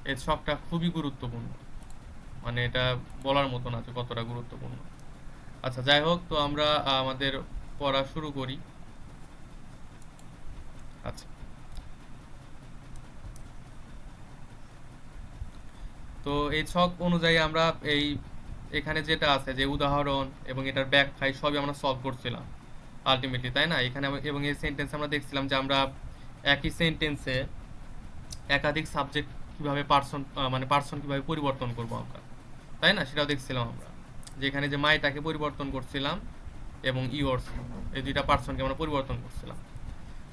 এই ছকটা খুবই গুরুত্বপূর্ণ, মানে এটা বলার মতো না যে কতটা গুরুত্বপূর্ণ। আচ্ছা যাই হোক, তো আমরা আমাদের পড়া শুরু করি। আচ্ছা, তো এই ছক অনুযায়ী আমরা এই এখানে যেটা আছে যে উদাহরণ এবং এটার ব্যাখ্যায় সবই আমরা সলভ করছিলাম আলটিমেটলি, তাই না? এখানে এবং এই সেন্টেন্স আমরা দেখছিলাম যে আমরা একই সেন্টেন্সে একাধিক সাবজেক্ট কিভাবে মানে পার্সন কিভাবে পরিবর্তন করব আমরা, তাই না? সেটাও দেখছিলাম আমরা, যেখানে যে মাইটাকে পরিবর্তন করছিলাম এবং ইয়োর্স, এই দুইটা পার্সনকে আমরা পরিবর্তন করছিলাম।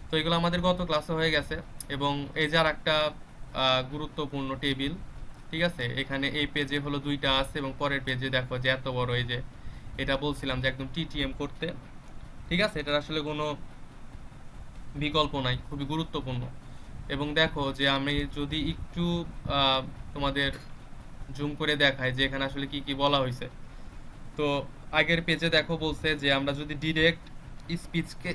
তো এগুলো আমাদের গত ক্লাসে হয়ে গেছে। এবং এই যে আর একটা গুরুত্বপূর্ণ টেবিল, ঠিক আছে, এখানে এই পেজে হলো দুইটা আছে এবং পরের পেজে দেখো যে এত বড়, এই যে এটা বলছিলাম যে একদম টিটিএম করতে, ঠিক আছে, এটার আসলে কোনো বিকল্প নাই, খুবই গুরুত্বপূর্ণ। এবং দেখো যে আমি যদি একটু তোমাদের জুম করে দেখাই যে এখানে আসলে কি কি বলা হয়েছে। তো আগের পেজে দেখো বলছে যে আমরা যদি ডিরেক্ট স্পিচকে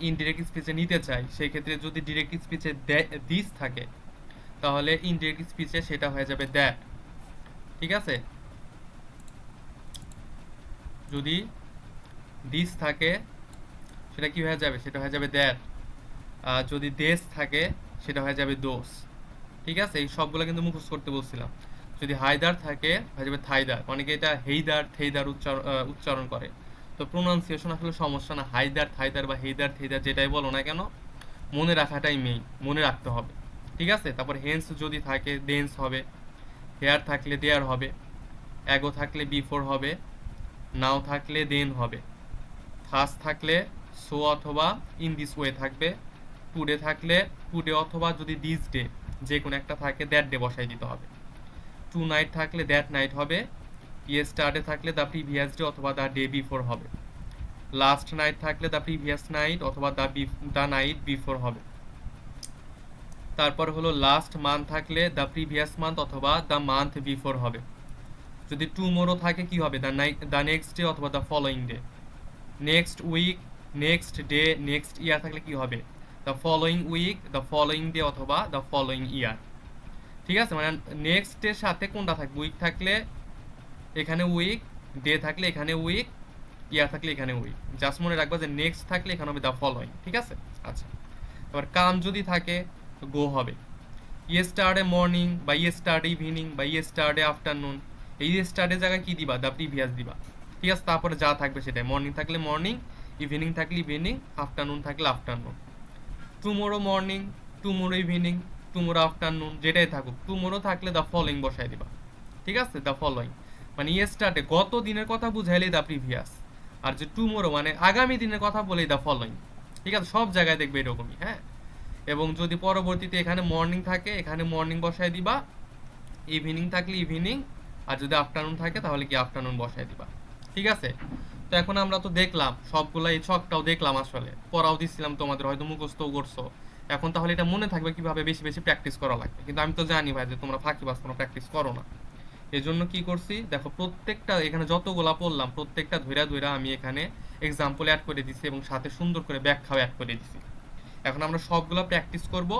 ইনডিরেক্ট স্পিচে নিতে চাই, সেই ক্ষেত্রে যদি ডিরেক্ট স্পিচে দিস থাকে তাহলে ইনডিরেক্ট স্পিচে সেটা হয়ে যাবে দ্যাট, ঠিক আছে? যদি দিস থাকে সেটা কি হয়ে যাবে, সেটা হয়ে যাবে দ্যাট। আর যদি দেশ থাকে সেটা হয়ে যাবে দোষ, ঠিক আছে? এই সবগুলো কিন্তু মুখস্থ করতে বলছিলাম। যদি হায়দার থাকে হয়ে যাবে থাইদার, অনেকে এটা হেইদার থেইদার উচ্চারণ করে। তো প্রোনাউন্সিয়েশন আসলে সমস্যা না, হায়দার থাইদার বা হেইদার থেইদার যেটাই বলো না কেন, মনে রাখাটাই মেইন, মনে রাখতে হবে, ঠিক আছে? তারপর হেন্স যদি থাকে দেন্স হবে, হেয়ার থাকলে দেয়ার হবে, অ্যাগো থাকলে বিফোর হবে, নাও থাকলে দেন হবে, থাস থাকলে সো অথবা ইন দিস ওয়ে থাকবে, টুডে থাকলে টুডে অথবা যদি দিস ডে যে কোনো একটা থাকে দ্যাট ডে বসাই দিতে হবে, টু নাইট থাকলে দ্যাট নাইট হবে, ইয়েস্টারডে থাকলে দ্য প্রিভিয়াস ডে অথবা দ্য ডে বিফোর হবে, লাস্ট নাইট থাকলে দ্য প্রিভিয়াস নাইট অথবা দ্য নাইট বিফোর হবে। তারপর হলো লাস্ট মান্থ থাকলে দ্য প্রিভিয়াস মান্থ অথবা দ্য মান্থ বিফোর হবে। যদি টুমোরো থাকে কি হবে, দ্য নেক্সট ডে অথবা the following day. Next week, next day, next year থাকলে কি হবে, the following week, the following day অথবা দ্য ফলোয়িং ইয়ার, ঠিক আছে? মানে নেক্সট এর সাথে কোনটা থাকবে, উইক থাকলে এখানে উইক, ডে থাকলে এখানে উইক, ইয়ার থাকলে এখানে উইক। জাস্ট মনে রাখবা যে নেক্সট থাকলে এখানে হবে দ্য ফলোয়িং, ঠিক আছে? আচ্ছা, এবার কাম যদি থাকে গো হবে। ইয়েস্টারডে মর্নিং বা ইয়েস্টারডে ইভিনিং বা ইয়েস্টারডে আফটারনুন, এই ইয়েস্টারডে জায়গায় কি দিবা, দ্য প্রিভিয়াস দিবা, ঠিক আছে? তারপরে যা থাকবে সেটাই, মর্নিং থাকলে মর্নিং, ইভিনিং থাকলে ইভিনিং, আফটারনুন থাকলে afternoon. Tomorrow morning, tomorrow evening, tomorrow afternoon, যেটাই থাকুক, টুমোরো থাকলে দ্য ফলোয়িং বসাই দিবা, ঠিক আছে? দ্য ফলোয়িং মানে ইয়েস্টারডে গত দিনের কথা বুঝাইলেই দ্য প্রিভিয়াস, আর যে টুমোরো মানে আগামী দিনের কথা বলেই দ্য ফলোয়িং, ঠিক আছে? সব জায়গায় দেখবে এরকমই, হ্যাঁ। এবং যদি পরবর্তীতে এখানে মর্নিং থাকে এখানে মর্নিং বসায় দিবা, ইভিনিং থাকলে ইভিনিং, আর যদি আফটারনুন থাকে তাহলে কি আফটারনুন বসায় দিবা, ঠিক আছে? তো এখন আমরা তো দেখলাম সবগুলা, এই ছকটাও দেখলাম, আসলে পড়াও দিচ্ছিলাম তোমাদের, হয়তো মুখস্থও করছো। এখন তাহলে এটা মনে থাকবে কিভাবে, বেশি বেশি প্র্যাকটিস করা লাগবে। কিন্তু আমি তো জানি ভাই যে তোমরা ফাঁকিবাজ, তোমরা প্র্যাকটিস করো না। এই জন্য কি করছি দেখো, প্রত্যেকটা এখানে যতগুলা পড়লাম প্রত্যেকটা ধইরা ধইরা আমি এখানে এক্সাম্পল অ্যাড করে দিছি এবং সাথে সুন্দর করে ব্যাখ্যাও অ্যাড করে দিছি। এখন আমরা সবগুলো প্র্যাকটিস করব,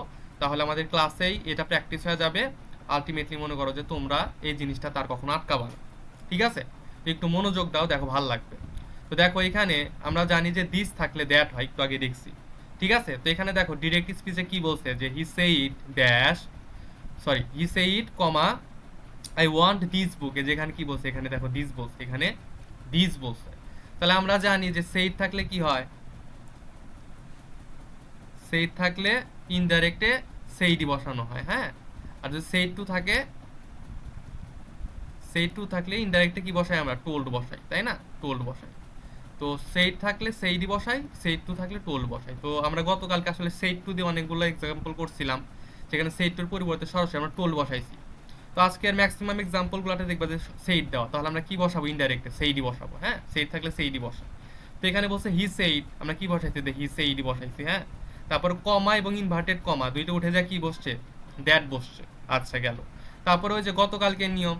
তাহলে আমাদের ক্লাসেই এটা প্র্যাকটিস হয়ে যাবে। আলটিমেটলি মনে করো যে তোমরা এই জিনিসটা তার কখনো আটকাবা না, ঠিক আছে? তো একটু মনোযোগ দাও, দেখো ভালো লাগবে। তো দেখো এখানে আমরা জানি যে দিস থাকলে দ্যাট হয়, একটু আগে দেখছি, ঠিক আছে? তো এখানে দেখো ডিরেক্ট স্পিচে কি বলছে, যে he said dash, sorry he said comma I want this book, যেখানে কি বলছে, এখানে দেখো দিস বলছে, এখানে দিস বলছে। তাহলে আমরা জানি যে সেইড থাকলে কি হয়, সেইড থাকলে ইনডাইরেক্টে সেইডই বসানো হয়, হ্যাঁ। আর যদি সেইড টু থাকে, সেইড টু থাকলে ইনডাইরেক্টে কি বসাই আমরা, টোল্ড বসাই, তাই না? টোল্ড বসাই। তো সেইড থাকলে সেইডই বসাই, সেইড টু থাকলে টোল্ড বসাই। তো আমরা গতকালকে আসলে সেইড টু দিয়ে অনেকগুলো এক্সাম্পল করছিলাম, সেখানে সেইড টুর পরিবর্তে সরাসরি আমরা টোল্ড বসাইছি। তো আজকের ম্যাক্সিমাম এক্সাম্পলগুলোতে দেখবা যে সেইড দেওয়া, তাহলে আমরা কি বসাবো, ইনডাইরেক্টে সেইডই বসাবো, হ্যাঁ। সেইড থাকলে সেইডই বসাই। তো এখানে বলছে হি সেইড, আমরা কি বসাইছি, হি সেইডই বসাইছি, হ্যাঁ। তারপর কমা এবং ইনভার্টেড কমা দুইটা উঠে যায়, কি বসছে, দ্যাট বসছে। আচ্ছা গেল। তারপরে ওই যে গতকালকে নিয়ম,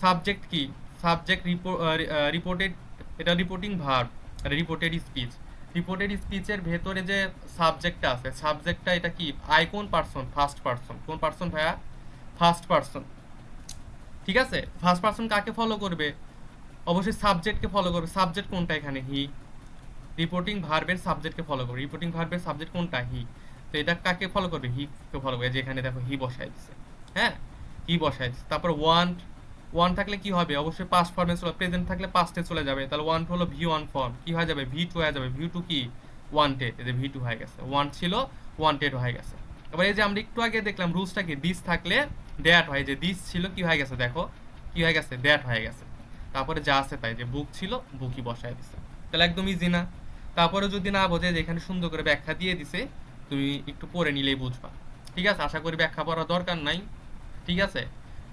সাবজেক্ট কি, সাবজেক্ট রিপোর্টেড, এটা reporting verb, reported speech. Reported স্পিচের ভেতরে যে সাবজেক্টটা আছে, সাবজেক্টটা এটা কি, আই কোন পার্সন, ফার্স্ট পার্সন, কোন পার্সন ভাইয়া, ফার্স্ট পারসন। ঠিক আছে, ফার্স্ট পারসন কাকে ফলো করবে? অবশ্যই সাবজেক্টকে ফলো করবে। সাবজেক্ট কোনটা এখানে? হি। রিপোর্টিং ভার্বের সাবজেক্টকে ফলো করবে। রিপোর্টিং ভার্বের সাবজেক্ট কোনটা? হি। তো এটা কাকে ফলো করবে? হি কে ফলো করবে। যেখানে দেখো হি বসাই দিচ্ছে, হ্যাঁ, হি বসাই দিচ্ছে। তারপর ওয়ান্ট, ওয়ান থাকলে কি হবে? অবশ্যই পাস্ট ফর্মে চলে, প্রেজেন্ট থাকলে পাস্টে চলে যাবে। তাহলে ওয়ান্ট হলো ভি ওয়ান ফর্ম, কি হয়ে যাবে? ভি টু হয়ে যাবে। ভি টু কি? ওয়ান্টেড। এই যে ভি টু হয়ে গেছে, ওয়ান্ট ছিল ওয়ান্টেড হয়ে গেছে। এবার এই যে আমরা একটু আগে দেখলাম রুলসটা কি, দিস থাকলে দ্যাট হয়, যে দিস ছিল কি হয়ে গেছে? দেখো কি হয়ে গেছে? দ্যাট হয়ে গেছে। তারপরে যা আছে তাই, যে বুক ছিল বুকই বসায় দিছে। তাহলে একদম ইজি না? তারপরে যদি না বোঝে, যে এখানে সুন্দর করে ব্যাখ্যা দিয়ে দিছে, তুমি একটু পড়ে নিলেই বুঝবা। ঠিক আছে, আশা করি ব্যাখ্যা পড়ার দরকার নাই। ঠিক আছে,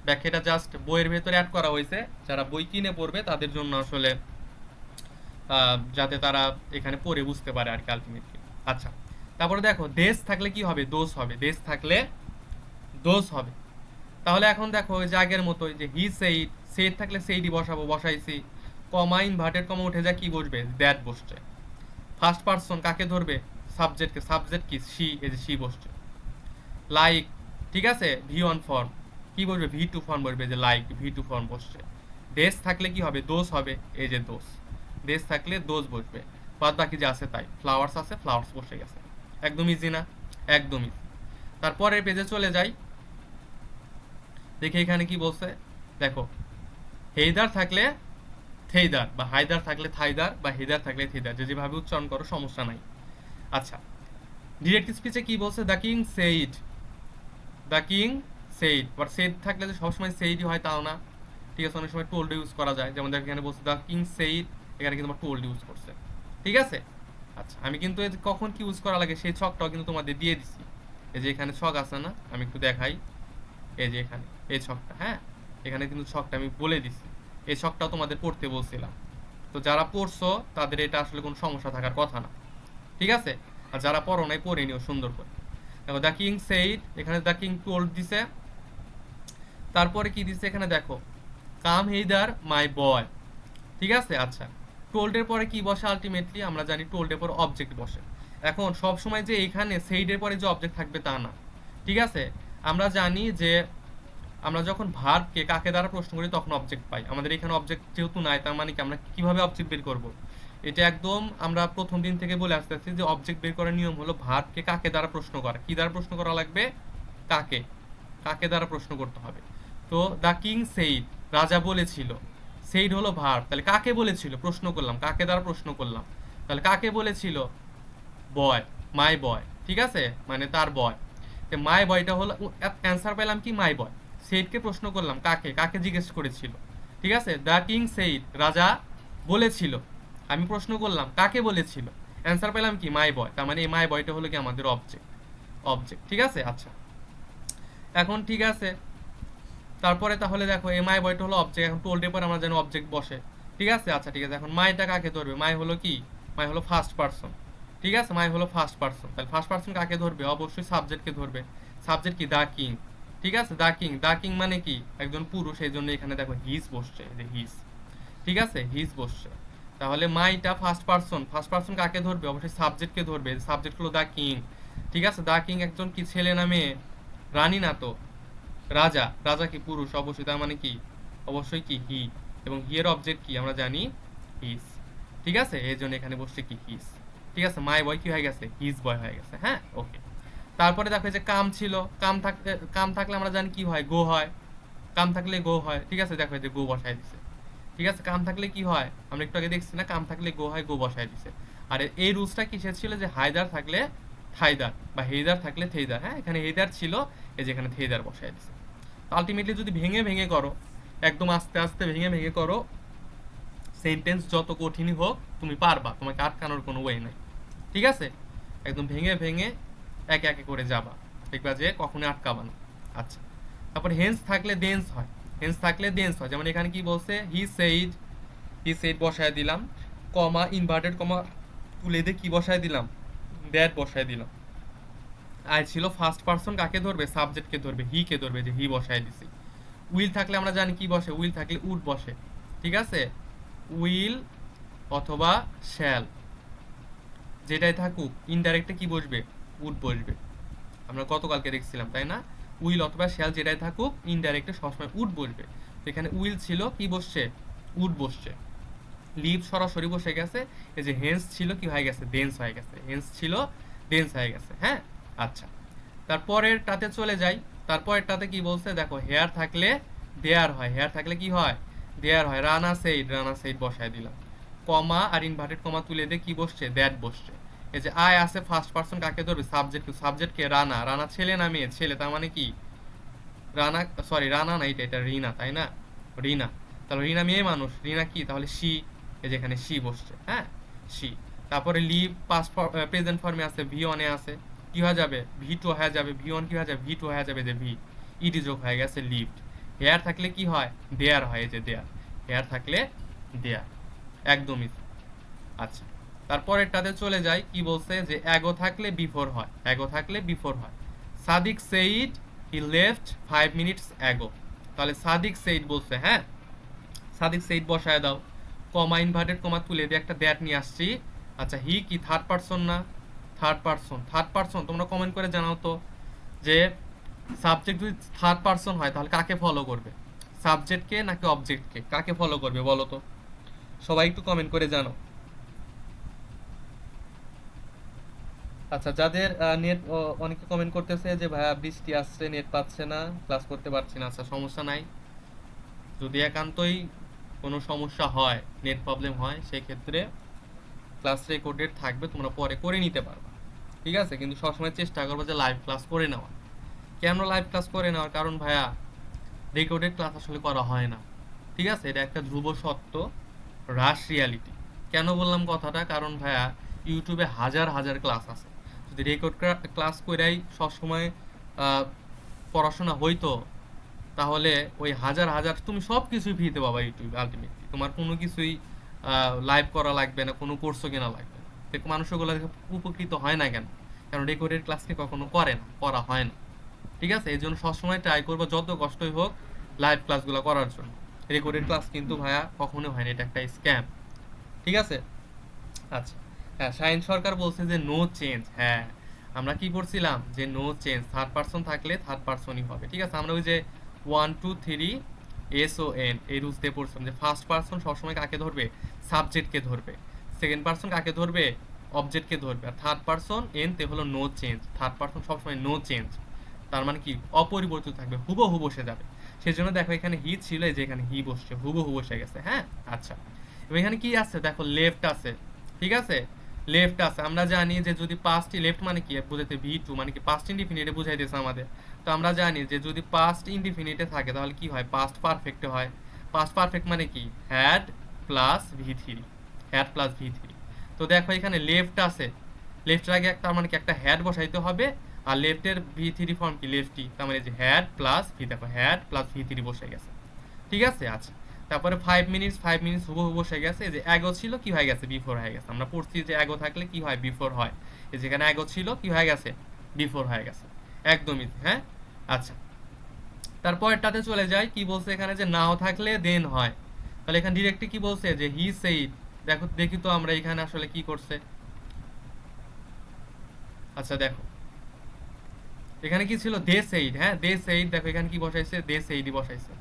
ব্যাখ্যাটা জাস্ট বইয়ের ভেতরে অ্যাড করা হয়েছে, যারা বই কিনে পড়বে তাদের জন্য আসলে, যাতে তারা এখানে পড়ে বুঝতে পারে আর কি আলটিমেটলি। আচ্ছা, তারপরে দেখো দেশ থাকলে কি হবে? দোষ হবে। দেশ থাকলে দোষ হবে। তাহলে এখন দেখো ওই যে আগের মতো, যে হি সেইড, সেইড থাকলে সেইডই বসাবো, বসাইছি। কমা ইনভার্টেড কমা উঠে যায়, কি বসবে? দ্যাট বসছে। ফার্স্ট পারসন কাকে ধরবে? সাবজেক্টকে। সাবজেক্ট কি? সি। এই যে সি বসছে। লাইক, ঠিক আছে, ভি ওয়ান ফর্ম, কি বলবে? ভি টু ফর্ম বলবে, যে লাইক, ভি টু ফর্ম বসছে। দেশ থাকলে কি হবে? দোষ হবে। এই যে দোষ, দেশ থাকলে দোষ বসবে। বাদ বাকি যে আছে তাই। ফ্লাওয়ার্স আছে, ফ্লাওয়ার্স বসে গেছে। একদম ইজি না? একদম ইজি। তারপরের পেজে চলে যাই, দেখি এখানে কি বলছে। দেখো, হেইদার থাকলে থেইদার, বা হায়দার থাকলে থাইদার, বা হেদার থাকলে থেইদার, যে যেভাবে উচ্চারণ করো সমস্যা নাই। আচ্ছা, ডিরেক্ট স্পিচে কি বলছে? The king said, the king said. But said থাকলে যে সবসময় সেইডই হয় তাও না। ঠিক আছে, অনেক সময় টোল্ড ইউজ করা যায়, যেমন দেখো এখানে বলছে দ্য কিং সেইড, এখানে কিন্তু আমার টোল্ড ইউজ করছে। ঠিক আছে, আচ্ছা, আমি কিন্তু এই যে কখন কি ইউজ করা লাগে সেই ছকটাও কিন্তু তোমাদের দিয়ে দিছি। এই যে এখানে ছক আছে না, আমি একটু দেখাই। এই যে এখানে এই ছকটা, হ্যাঁ, এখানে কিন্তু ছকটা আমি বলে দিছি। এই ছকটাও তোমাদের পড়তে বলছিলাম। তো যারা পড়ছো তাদের এটা আসলে কোনো সমস্যা থাকার কথা না। ঠিক আছে, আর যারা পড়ো নাই পড়ে নিও সুন্দর করে। দেখো দ্য কিং সেইড, এখানে দ্য কিং টোল্ড দিছে। তারপরে কি দিছে এখানে দেখো, কাম হেইদার মাই বয়। ঠিক আছে, আচ্ছা, টোল্ডের পরে কি বসে? আলটিমেটলি আমরা জানি টোল্ডের পরে অবজেক্ট বসে। এখন সব সময় যে এখানে সেইডের পরে যে অবজেক্ট থাকবে তা না। ঠিক আছে, আমরা জানি যে আমরা যখন ভার্বকে কাকে দ্বারা প্রশ্ন করি তখন অবজেক্ট পাই। আমাদের এখানে অবজেক্ট যেহেতু নাই, তার মানে কি আমরা কিভাবে অবজেক্ট বের করব? এটা একদম আমরা প্রথম দিন থেকে বলে আসতেছি যে অবজেক্ট বের করার নিয়ম হলো ভার্বকে কাকে দ্বারা প্রশ্ন করা। কি দ্বারা প্রশ্ন করা লাগবে? কাকে, কাকে দ্বারা প্রশ্ন করতে হবে। তো দ্য কিং সেইড, রাজা বলেছিল। সেইড হলো ভার্ব, তাহলে কাকে বলেছিল? প্রশ্ন করলাম, কাকে দ্বারা প্রশ্ন করলাম। তাহলে কাকে বলেছিল? বয়, মাই বয়। ঠিক আছে, মানে তার বয়। মাই বয়টা হলো অ্যান্সার পেলাম কি? মাই বয়। সেইডকে প্রশ্ন করলাম, কাকে, কাকে জিজ্ঞেস করেছিল। ঠিক আছে, দ্য কিং সেইড, রাজা বলেছিল। আমি প্রশ্ন করলাম কাকে বলেছিল, অ্যান্সার পেলাম কি? মাই বয়। তার মানে এই মাই বয়টা হলো কি আমাদের অবজেক্ট। অবজেক্ট, ঠিক আছে। আচ্ছা, এখন ঠিক আছে, তারপরে তাহলে দেখো এই মাই বয়টা হলো অবজেক্ট। এখন টোল্ডের পর আমরা জানি অবজেক্ট বসে। ঠিক আছে, আচ্ছা ঠিক আছে, এখন মাইটা কাকে ধরবে? মাই হলো কি? মাই হলো ফার্স্ট পারসন। ঠিক আছে, মাই হলো ফার্স্ট পারসন, তাহলে ফার্স্ট পারসন কাকে ধরবে? অবশ্যই সাবজেক্টকে ধরবে। সাবজেক্ট কি? The king. ঠিক আছে, দা কিং, দা কিং মানে কি? একজন পুরুষ, এই জন্য এখানে দেখো হিজ বসছে, যে হিজ। ঠিক আছে, হিজ বসছে। তাহলে মাইটা ফার্স্ট পারসন, ফার্স্ট পারসন কাকে ধরবে? অবশ্যই সাবজেক্টকে ধরবে। সাবজেক্ট হলো দা কিং। ঠিক আছে, দা কিং একজন কি ছেলে না মেয়ে? রানী না তো, রাজা। রাজা কি পুরুষ? অবশ্যই, তার মানে কি? অবশ্যই কি? হি। এবং হি এর অবজেক্ট কি? আমরা জানি হিজ। ঠিক আছে, এর জন্য এখানে বসছে কি? হিজ। ঠিক আছে, মাই বয় কি হয়ে গেছে? হিজ বয় হয়ে গেছে। হ্যাঁ, ওকে। তারপরে দেখো যে কাম ছিল, কাম থাকলে আমরা জানি কি হয়? গো হয়। কাম থাকলে গো হয়। ঠিক আছে, দেখো যে গো বসায় দিছে। ঠিক আছে, কাম থাকলে কি হয়? আমরা একটু আগে দেখছি না, কাম থাকলে গো হয়, গো বসায় দিছে। আর এই রুলসটা কিসের ছিল? যে হায়দার থাকলে থাইদার, বা হেইদার থাকলে থেইদার। হ্যাঁ, এখানে হেইদার ছিল, এই যে এখানে থেইদার বসায় দিছে। আলটিমেটলি যদি ভেঙে ভেঙে করো, একদম আস্তে আস্তে ভেঙে ভেঙে করো, সেন্টেন্স যত কঠিনই হোক তুমি পারবা, তোমাকে আটকানোর কোনো ওয়ে নাই। ঠিক আছে, একদম ভেঙে ভেঙে একে একে করে যাবা, দেখবা যে কখনোই আটকাবা না। আচ্ছা, তারপর হেন্স থাকলে দেন্স হয়। হেন্স থাকলে দেন্স হয়, যেমন এখানে কি বলছে? হি সেইড, হি সেইড বসায় দিলাম, কমা ইনভার্টেড কমা তুলে দিয়ে কি বসায় দিলাম? দ্যাট বসায় দিলাম। আর ছিল ফার্স্ট পারসন, কাকে ধরবে? সাবজেক্টকে ধরবে, হি কে ধরবে, যে হি বসায় দিছি। উইল থাকলে আমরা জানি কি বসে? উইল থাকলে উড বসে। ঠিক আছে, উইল অথবা শ্যাল, যেটাই থাকুক ইনডাইরেক্টে কি বসবে? উড বসবে। আমরা গতকালকে দেখছিলাম, তাই না? উইল অথবা শ্যাল যেটাই থাকুক ইনডাইরেক্টে সবসময় উড বসবে। তো এখানে উইল ছিল কি বসছে, উড বসছে। লিভ সরাসরি বসে গেছে। এই যে হেন্স ছিল কি হয়ে গেছে, ডেন্স হয়ে গেছে। হেন্স ছিল ডেন্স হয়ে গেছে। হ্যাঁ, আচ্ছা, তারপরেরটাতে চলে যাই। তারপরেরটাতে কি বলছে দেখো, হেয়ার থাকলে দেয়ার হয়। হেয়ার থাকলে কি হয়, দেয়ার হয়। রানা সেইড, রানা সেইড বসায় দিলাম। কমা আর ইনভার্টেড কমা তুলে দিয়ে কি বসছে, দ্যাট বসছে। এই যে আই আছে ফার্স্ট পারসন, কাকে ধরবে, সাবজেক্ট। সাবজেক্ট কে, রানা। রানা ছেলে না মেয়ে, ছেলে। তার মানে কি রানা, সরি রানা না, এটা রিনা, তাই না, রিনা। তাহলে রিনা মেয়ে মানুষ, রিনা কি তাহলে সি। এই যেখানে সি বসছে। হ্যাঁ, সি। তারপরে লিভ পাস্ট প্রেজেন্ট ফর্মে আছে, ভি অনে আছে, কি হয়ে যাবে, ভি টু হয়ে যাবে। ভি অন কি হয়ে যাবে, ভি টু হয়ে যাবে। যে ভি ইডি যোগ হয়ে গেছে, লিভড। হেয়ার থাকলে কি হয়, দেয়ার হয়। এই যে দেয়ার, হেয়ার থাকলে দেয়ার, একদমই। আচ্ছা, তারপরেরটাতে চলে যাই। কি বলছে যে অ্যাগো থাকলে বিফোর হয়, অ্যাগো থাকলে বিফোর হয়। Sadiq said he left 5 minutes ago. তাহলে সাদিক সেইড বলছে, হ্যাঁ, সাদিক সেইড বসায় দাও। কমা ইনভার্টেড কমা তুলে দিয়ে একটা দ্যাট নিয়ে আসছি। আচ্ছা, হি কি থার্ড পারসন না, থার্ড পারসন। থার্ড পারসন তোমরা কমেন্ট করে জানাও তো, যে সাবজেক্ট যদি থার্ড পারসন হয় তাহলে কাকে ফলো করবে, সাবজেক্টকে নাকি অবজেক্টকে, কাকে ফলো করবে বলো তো, সবাই একটু কমেন্ট করে জানো। আচ্ছা, যাদের নেট, অনেকে কমেন্ট করতেছে যে ভাইয়া বৃষ্টি আসছে, নেট পাচ্ছে না, ক্লাস করতে পারছি না। আচ্ছা, সমস্যা নাই। যদি একান্তই কোনো সমস্যা হয়, নেট প্রবলেম হয়, সেক্ষেত্রে ক্লাস রেকর্ডেড থাকবে, তোমরা পরে করে নিতে পারবে। ঠিক আছে, কিন্তু সবসময় চেষ্টা করবো যে লাইভ ক্লাস করে নেওয়া। কেন লাইভ ক্লাস করে নেওয়ার কারণ ভাইয়া, রেকর্ডেড ক্লাস আসলে করা হয় না। ঠিক আছে, এটা একটা ধ্রুব সত্য, রাশ রিয়ালিটি। কেন বললাম কথাটা, কারণ ভাইয়া ইউটিউবে হাজার হাজার ক্লাস আছে। যদি রেকর্ড ক্লাস কইরাই সবসময় পড়াশোনা হইতো, তাহলে ওই হাজার হাজার তুমি সব কিছুই ফ্রিতে পাবা ইউটিউবে। আলটিমেটলি তোমার কোনো কিছুই লাইভ করা লাগবে না, কোনো কোর্সও কেনা লাগবে না। তো মানুষ ওগুলো দেখে উপকৃত হয় না কেন, কারণ রেকর্ডেড ক্লাসকে কখনো করে না, করা হয় না। ঠিক আছে, এই জন্য সবসময় ট্রাই করবো যত কষ্টই হোক লাইভ ক্লাসগুলো করার জন্য। রেকর্ডেড ক্লাস কিন্তু ভাইয়া কখনো হয় না, এটা একটা স্ক্যাম। ঠিক আছে, আচ্ছা। হ্যাঁ, শাহিন সরকার বলছে যে নো চেঞ্জ। হ্যাঁ, আমরা কি করছিলাম যে নো চেঞ্জ, থার্ড পারসন থাকলে থার্ড পারসনই হবে। ঠিক আছে, আমরা ওই যে 1 2 3 SON এই রুলস দিয়ে পড়ছিলাম যে ফার্স্ট পারসন সবসময় কাকে ধরবে, সাবজেক্টকে ধরবে। সেকেন্ড পারসন কাকে ধরবে, অবজেক্টকে ধরবে। আর থার্ড পারসন এন তে হলো নো চেঞ্জ। থার্ড পারসন সবসময় নো চেঞ্জ, তার মানে কি অপরিবর্তিত থাকবে, হুবহু বসে যাবে। সেজন্য দেখো এখানে হি ছিল, এই যে এখানে হি বসছে, হুবহু বসে গেছে। হ্যাঁ, আচ্ছা। এবং এখানে কি আছে দেখো, লেফট আছে। ঠিক আছে, লেফট আছে। আমরা জানি যে যদি পাস্ট, লেফট মানে কি বুঝাইতে, ভি টু মানে কি পাস্ট ইনডিফিনিটে বুঝাইতেছে আমাদের। তো আমরা জানি যে যদি পাস্ট ইনডিফিনিটে থাকে তাহলে কি হয়, পাস্ট পারফেক্টে হয়। পাস্ট পারফেক্ট মানে কি, হ্যাড প্লাস ভি3, হ্যাড প্লাস ভি3। তো দেখো এখানে লেফট আছে, লেফটের আগে একটা মানে কি একটা হ্যাড বসাইতে হবে। আর লেফটের ভি3 ফর্ম কি, লেফটি, তার মানে যে হ্যাড প্লাস ভি, দেখো হ্যাড প্লাস ভি3 বসে গেছে। ঠিক আছে, আচ্ছা। তারপরে 5 মিনিটস, 5 মিনিটস হুবহু বসে গেছে। যে অ্যাগো ছিল কি হয়ে গেছে, বিফোর হয়ে গেছে। আমরা পড়ছি যে অ্যাগো থাকলে কি হয়, বিফোর হয়। এই যেখানে অ্যাগো ছিল কি হয়ে গেছে, বিফোর হয়ে গেছে, একদমই। হ্যাঁ, আচ্ছা। তারপরটাতে চলে যায়। কি বলছে এখানে, যে নাও থাকলে দেন হয়। তাহলে এখানে ডিরেক্টলি কি বলছে, যে হি সেইড। দেখো দেখি তো আমরা এখানে আসলে কি করছে। আচ্ছা দেখো, এখানে কি ছিল, দে সেইড। হ্যাঁ, দে সেইড। দেখো এখানে কি বসাইছে, দে সেইডই বসাইছে,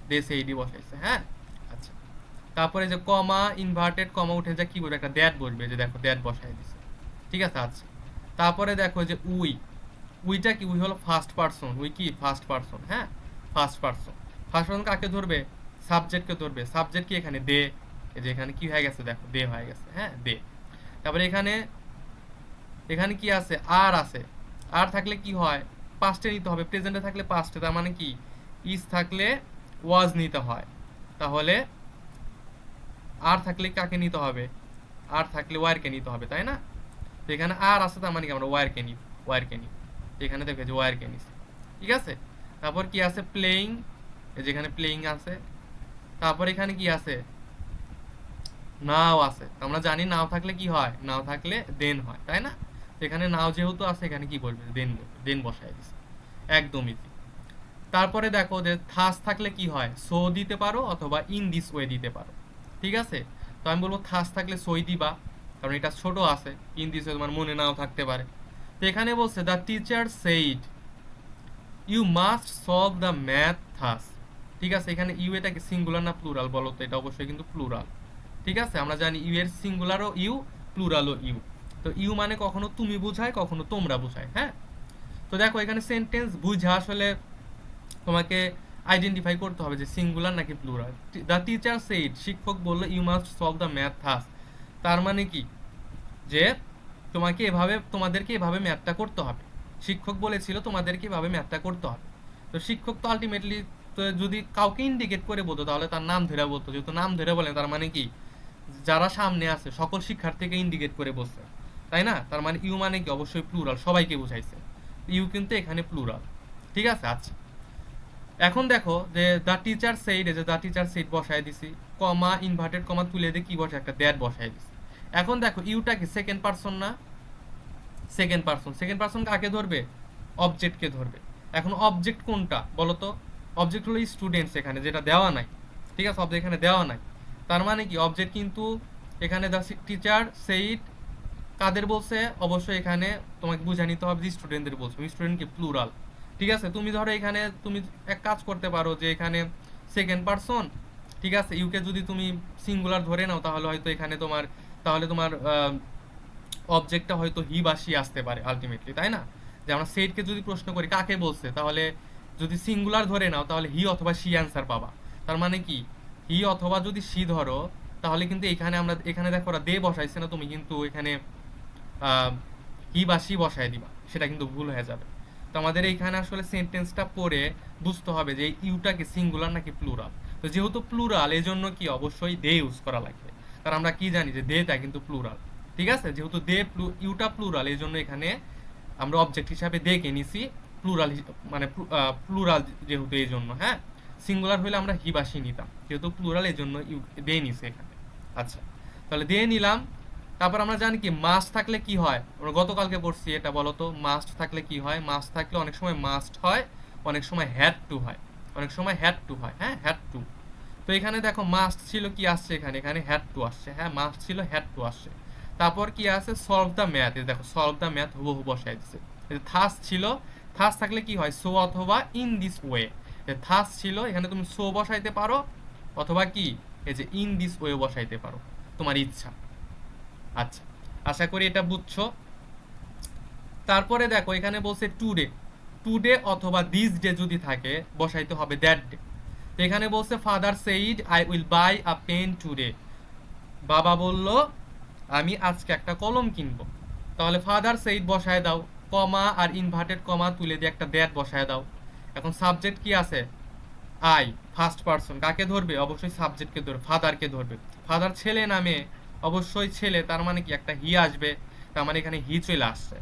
দে সেইডই বসাইছে। হ্যাঁ, আচ্ছা। তারপরে যে কমা ইনভার্টেড কমা উঠে যায়, কি বলবে, একটা দ্যাট বসবে। যে দেখো দ্যাট বসাই দিছে। ঠিক আছে, আচ্ছা। তারপরে দেখো যে উই, উইটা কি, উই হলো ফার্স্ট পারসন। উই কি ফার্স্ট পারসন। হ্যাঁ, ফার্স্ট পারসন। ফার্স্ট পারসন কাকে ধরবে, সাবজেক্টকে ধরবে। সাবজেক্ট কি এখানে দে। এই যে এখানে কি হয়ে গেছে দেখো, দে হয়ে গেছে। হ্যাঁ, দে। তারপরে এখানে, এখানে কি আছে, আর আছে। আর থাকলে কি হয়, পাস্টে নিতে হবে। প্রেজেন্টে থাকলে পাস্টে, তার মানে কি ইজ থাকলে ওয়াজ নিতে হয়। তাহলে আর থাকলে কাকে নিতে হবে, আর থাকলে ওয়ারকে নিতে হবে, তাই না। তো এখানে আর আছে, তার মানে কি আমরা ওয়ারকে নিই, ওয়ারকে নিই। এখানে দেখো যে ওয়ারকে নিছি। ঠিক আছে, তারপর কি আছে, প্লেইং। এই যেখানে প্লেইং আছে। তারপর এখানে কি আছে, নাও আছে। আমরা জানি নাও থাকলে কি হয়, নাও থাকলে দেন হয়, তাই না। তো এখানে নাও যেহেতু আছে, এখানে কি বলবে, দেন বলবে, দেন বসায় দিছে, একদম ইজি। তারপরে দেখো যে থাস থাকলে কি হয়, সো দিতে পারো অথবা ইন দিস ওয়ে দিতে পারো। ঠিক আছে, তো আমি বলবো থাস থাকলে সই দিবা, কারণ এটা ছোট আছে। ইন দিস ওয়ে তোমার মনে নাও থাকতে পারে। তো এখানে বলছে the teacher said you must solve the math thus. ঠিক আছে, এখানে ইউ এটা কি সিঙ্গুলার না প্লুরাল বলো তো? এটা অবশ্যই কিন্তু প্লুরাল। ঠিক আছে, আমরা জানি ইউ এর সিঙ্গুলারও ইউ, প্লুরালও ইউ। তো ইউ মানে কখনো তুমি বোঝায়, কখনো তোমরা বোঝায়। হ্যাঁ, তো দেখো এখানে সেন্টেন্স বুঝা আসলে তোমাকে আইডেন্টিফাই করতে হবে যে সিঙ্গুলার নাকি প্লুরাল। দ্য টিচার সেইড, শিক্ষক বললো you must solve the math thus. তার মানে কি যে তোমাদেরকে এভাবে ম্যাথটা করতে হবে। শিক্ষক বলেছিল তোমাদেরকে এভাবে ম্যাথটা করতে হবে। তো শিক্ষক তো আলটিমেটলি, তো যদি কাউকে ইন্ডিকেট করে বলতো তাহলে তার নাম ধরে বলতো। যেহেতু নাম ধরে বলেন তার মানে কি যারা সামনে আছে সকল শিক্ষার্থীকে ইন্ডিকেট করে বলছে, তাই না? তার মানে ইউ মানে কি অবশ্যই প্লুরাল, সবাইকে বুঝাইছে। ইউ কিন্তু এখানে প্লুরাল। ঠিক আছে, আচ্ছা এখন দেখো যে দ্য টিচার সেইড, যে দ্য টিচার সেইড বসায় দিছি, কমা ইনভার্টেড কমা তুলে দিয়ে কি বসে একটা দ্যাট বসায় দিছি। এখন দেখো ইউটা কি সেকেন্ড পারসন না? সেকেন্ড পারসন, সেকেন্ড পারসন কাকে ধরবে? অবজেক্টকে ধরবে। এখন অবজেক্ট কোনটা বলো তো? অবজেক্ট হলো স্টুডেন্টস, এখানে যেটা দেওয়া নাই। ঠিক আছে, অবজেক্ট এখানে দেওয়া নাই। তার মানে কি অবজেক্ট কিন্তু এখানে দ্য টিচার সেইড কাদের বলছে? অবশ্যই এখানে তোমাকে বুঝে নিতে হবে যে স্টুডেন্টদের বলছে। স্টুডেন্ট কি প্লুরাল। ঠিক আছে, তুমি ধরো এখানে তুমি এক কাজ করতে পারো যে এখানে সেকেন্ড পারসন, ঠিক আছে, ইউকে যদি তুমি সিঙ্গুলার ধরে নাও তাহলে হয়তো এখানে তোমার অবজেক্টটা হয়তো হি বা সি আসতে পারে আলটিমেটলি, তাই না? যে আমরা সেটকে যদি প্রশ্ন করি কাকে বলছে, তাহলে যদি সিঙ্গুলার ধরে নাও তাহলে হি অথবা সি অ্যান্সার পাবা। তার মানে কি হি অথবা যদি সি ধরো তাহলে কিন্তু এখানে দেখো ওরা দে বসাইছে না, তুমি কিন্তু এখানে হি বা সি বসায় দিবা, সেটা কিন্তু ভুল হয়ে যাবে। তো আমাদের এইখানে আসলে সেন্টেন্সটা পড়ে বুঝতে হবে যে ইউটা কি সিঙ্গুলার নাকি প্লুরাল। তো যেহেতু প্লুরাল এই জন্য কি অবশ্যই দে ইউজ করা লাগবে, কারণ আমরা কি জানি যে দেটা কিন্তু প্লুরাল। ঠিক আছে, যেহেতু ইউটা প্লুরাল এই জন্য এখানে আমরা অবজেক্ট হিসাবে দে কে নিছি, প্লুরাল মানে প্লুরাল যেহেতু এই জন্য। হ্যাঁ, সিঙ্গুলার হলে আমরা হি বা সি নিতাম, যেহেতু প্লুরাল এই জন্য ইউ দে নিছে এখানে। আচ্ছা, তাহলে দে নিলাম। তারপর আমরা জানি কি মাস্ট থাকলে কি হয়, আমরা গতকালকে পড়ছি এটা, বলো তো মাস্ট থাকলে কি হয়? মাস্ট থাকলে অনেক সময় মাস্ট হয়, অনেক সময় হ্যাড টু হয়, অনেক সময় হ্যাড টু হয়। হ্যাঁ, হ্যাড টু। তো এখানে দেখো মাস্ট ছিল, কি আসছে এখানে? এখানে হ্যাড টু আসছে। হ্যাঁ, মাস্ট ছিল, হ্যাড টু আসছে। তারপর কি আছে? Solve the math. এই দেখো সলভ দ্য ম্যাথ হুবহু বসাই দিছে। থাস ছিল, থাস থাকলে কি হয়? সো অথবা ইন দিস ওয়ে। থাস ছিল, এখানে তুমি সো বসাইতে পারো অথবা কি এই যে ইন দিস ওয়ে বসাইতে পারো, তোমার ইচ্ছা। আচ্ছা, আশা করি এটা বুঝছো। তারপরে দেখো এখানে বলছে টুডে, টুডে অথবা দিস ডে যদি থাকে বসাইতে হবে দ্যাট ডে। তো এখানে বলছে father said I will buy a pen today, বাবা বলল আমি আজকে একটা কলম কিনবো। তাহলে ফাদার সেইড বসায় দাও, কমা আর ইনভার্টেড কমা তুলে দিয়ে একটা দ্যাট বসায় দাও। এখন সাবজেক্ট কি আছে? আই, ফার্স্ট পারসন, কাকে ধরবে? অবশ্যই সাবজেক্টকে ধরবে, ফাদারকে ধরবে। ফাদার ছেলে নামে, অবশ্যই ছেলে, তার মানে কি একটা হি আসবে, তার মানে এখানে হি চলে আসছে।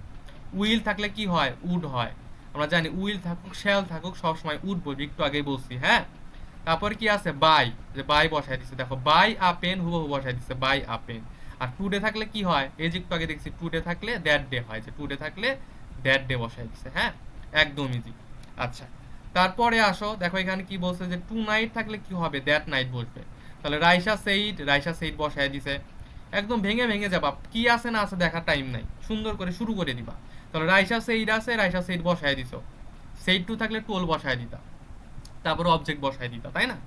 উইল থাকলে কি হয়? উড হয়। আমরা জানি উইল থাকুক শ্যাল থাকুক সবসময় উড বলবি, একটু আগেই বলছি। হ্যাঁ, তারপর কি আছে? বাই, যে বাই বসাই দিচ্ছে, দেখো বাই আ পেন হুবহু বসাই দিচ্ছে, বাই আ পেন। আর টুডে থাকলে কি হয়? এই যে একটু আগে দেখছি টুডে থাকলে দ্যাট ডে হয়, যে টুডে থাকলে দ্যাট ডে বসাই দিচ্ছে। হ্যাঁ, একদম ইজি। আচ্ছা, তারপরে আসো দেখো এখানে কি বলছে যে টু নাইট থাকলে কি হবে? দ্যাট নাইট বসবে। তাহলে রাইসা সেইড বসায় দিছে। একদম ভেঙে ভেঙে যাবা, কি আছে না আছে দেখার টাইম নাই, সুন্দর করে শুরু করে দিবা। তাহলে রাইসা সেইড আছে, রাইসা সেইড বসায় দিছো। সেইড টু থাকলে টোল বসায় দিতা, তারপর অবজেক্ট বসায় দিতা, তাই না?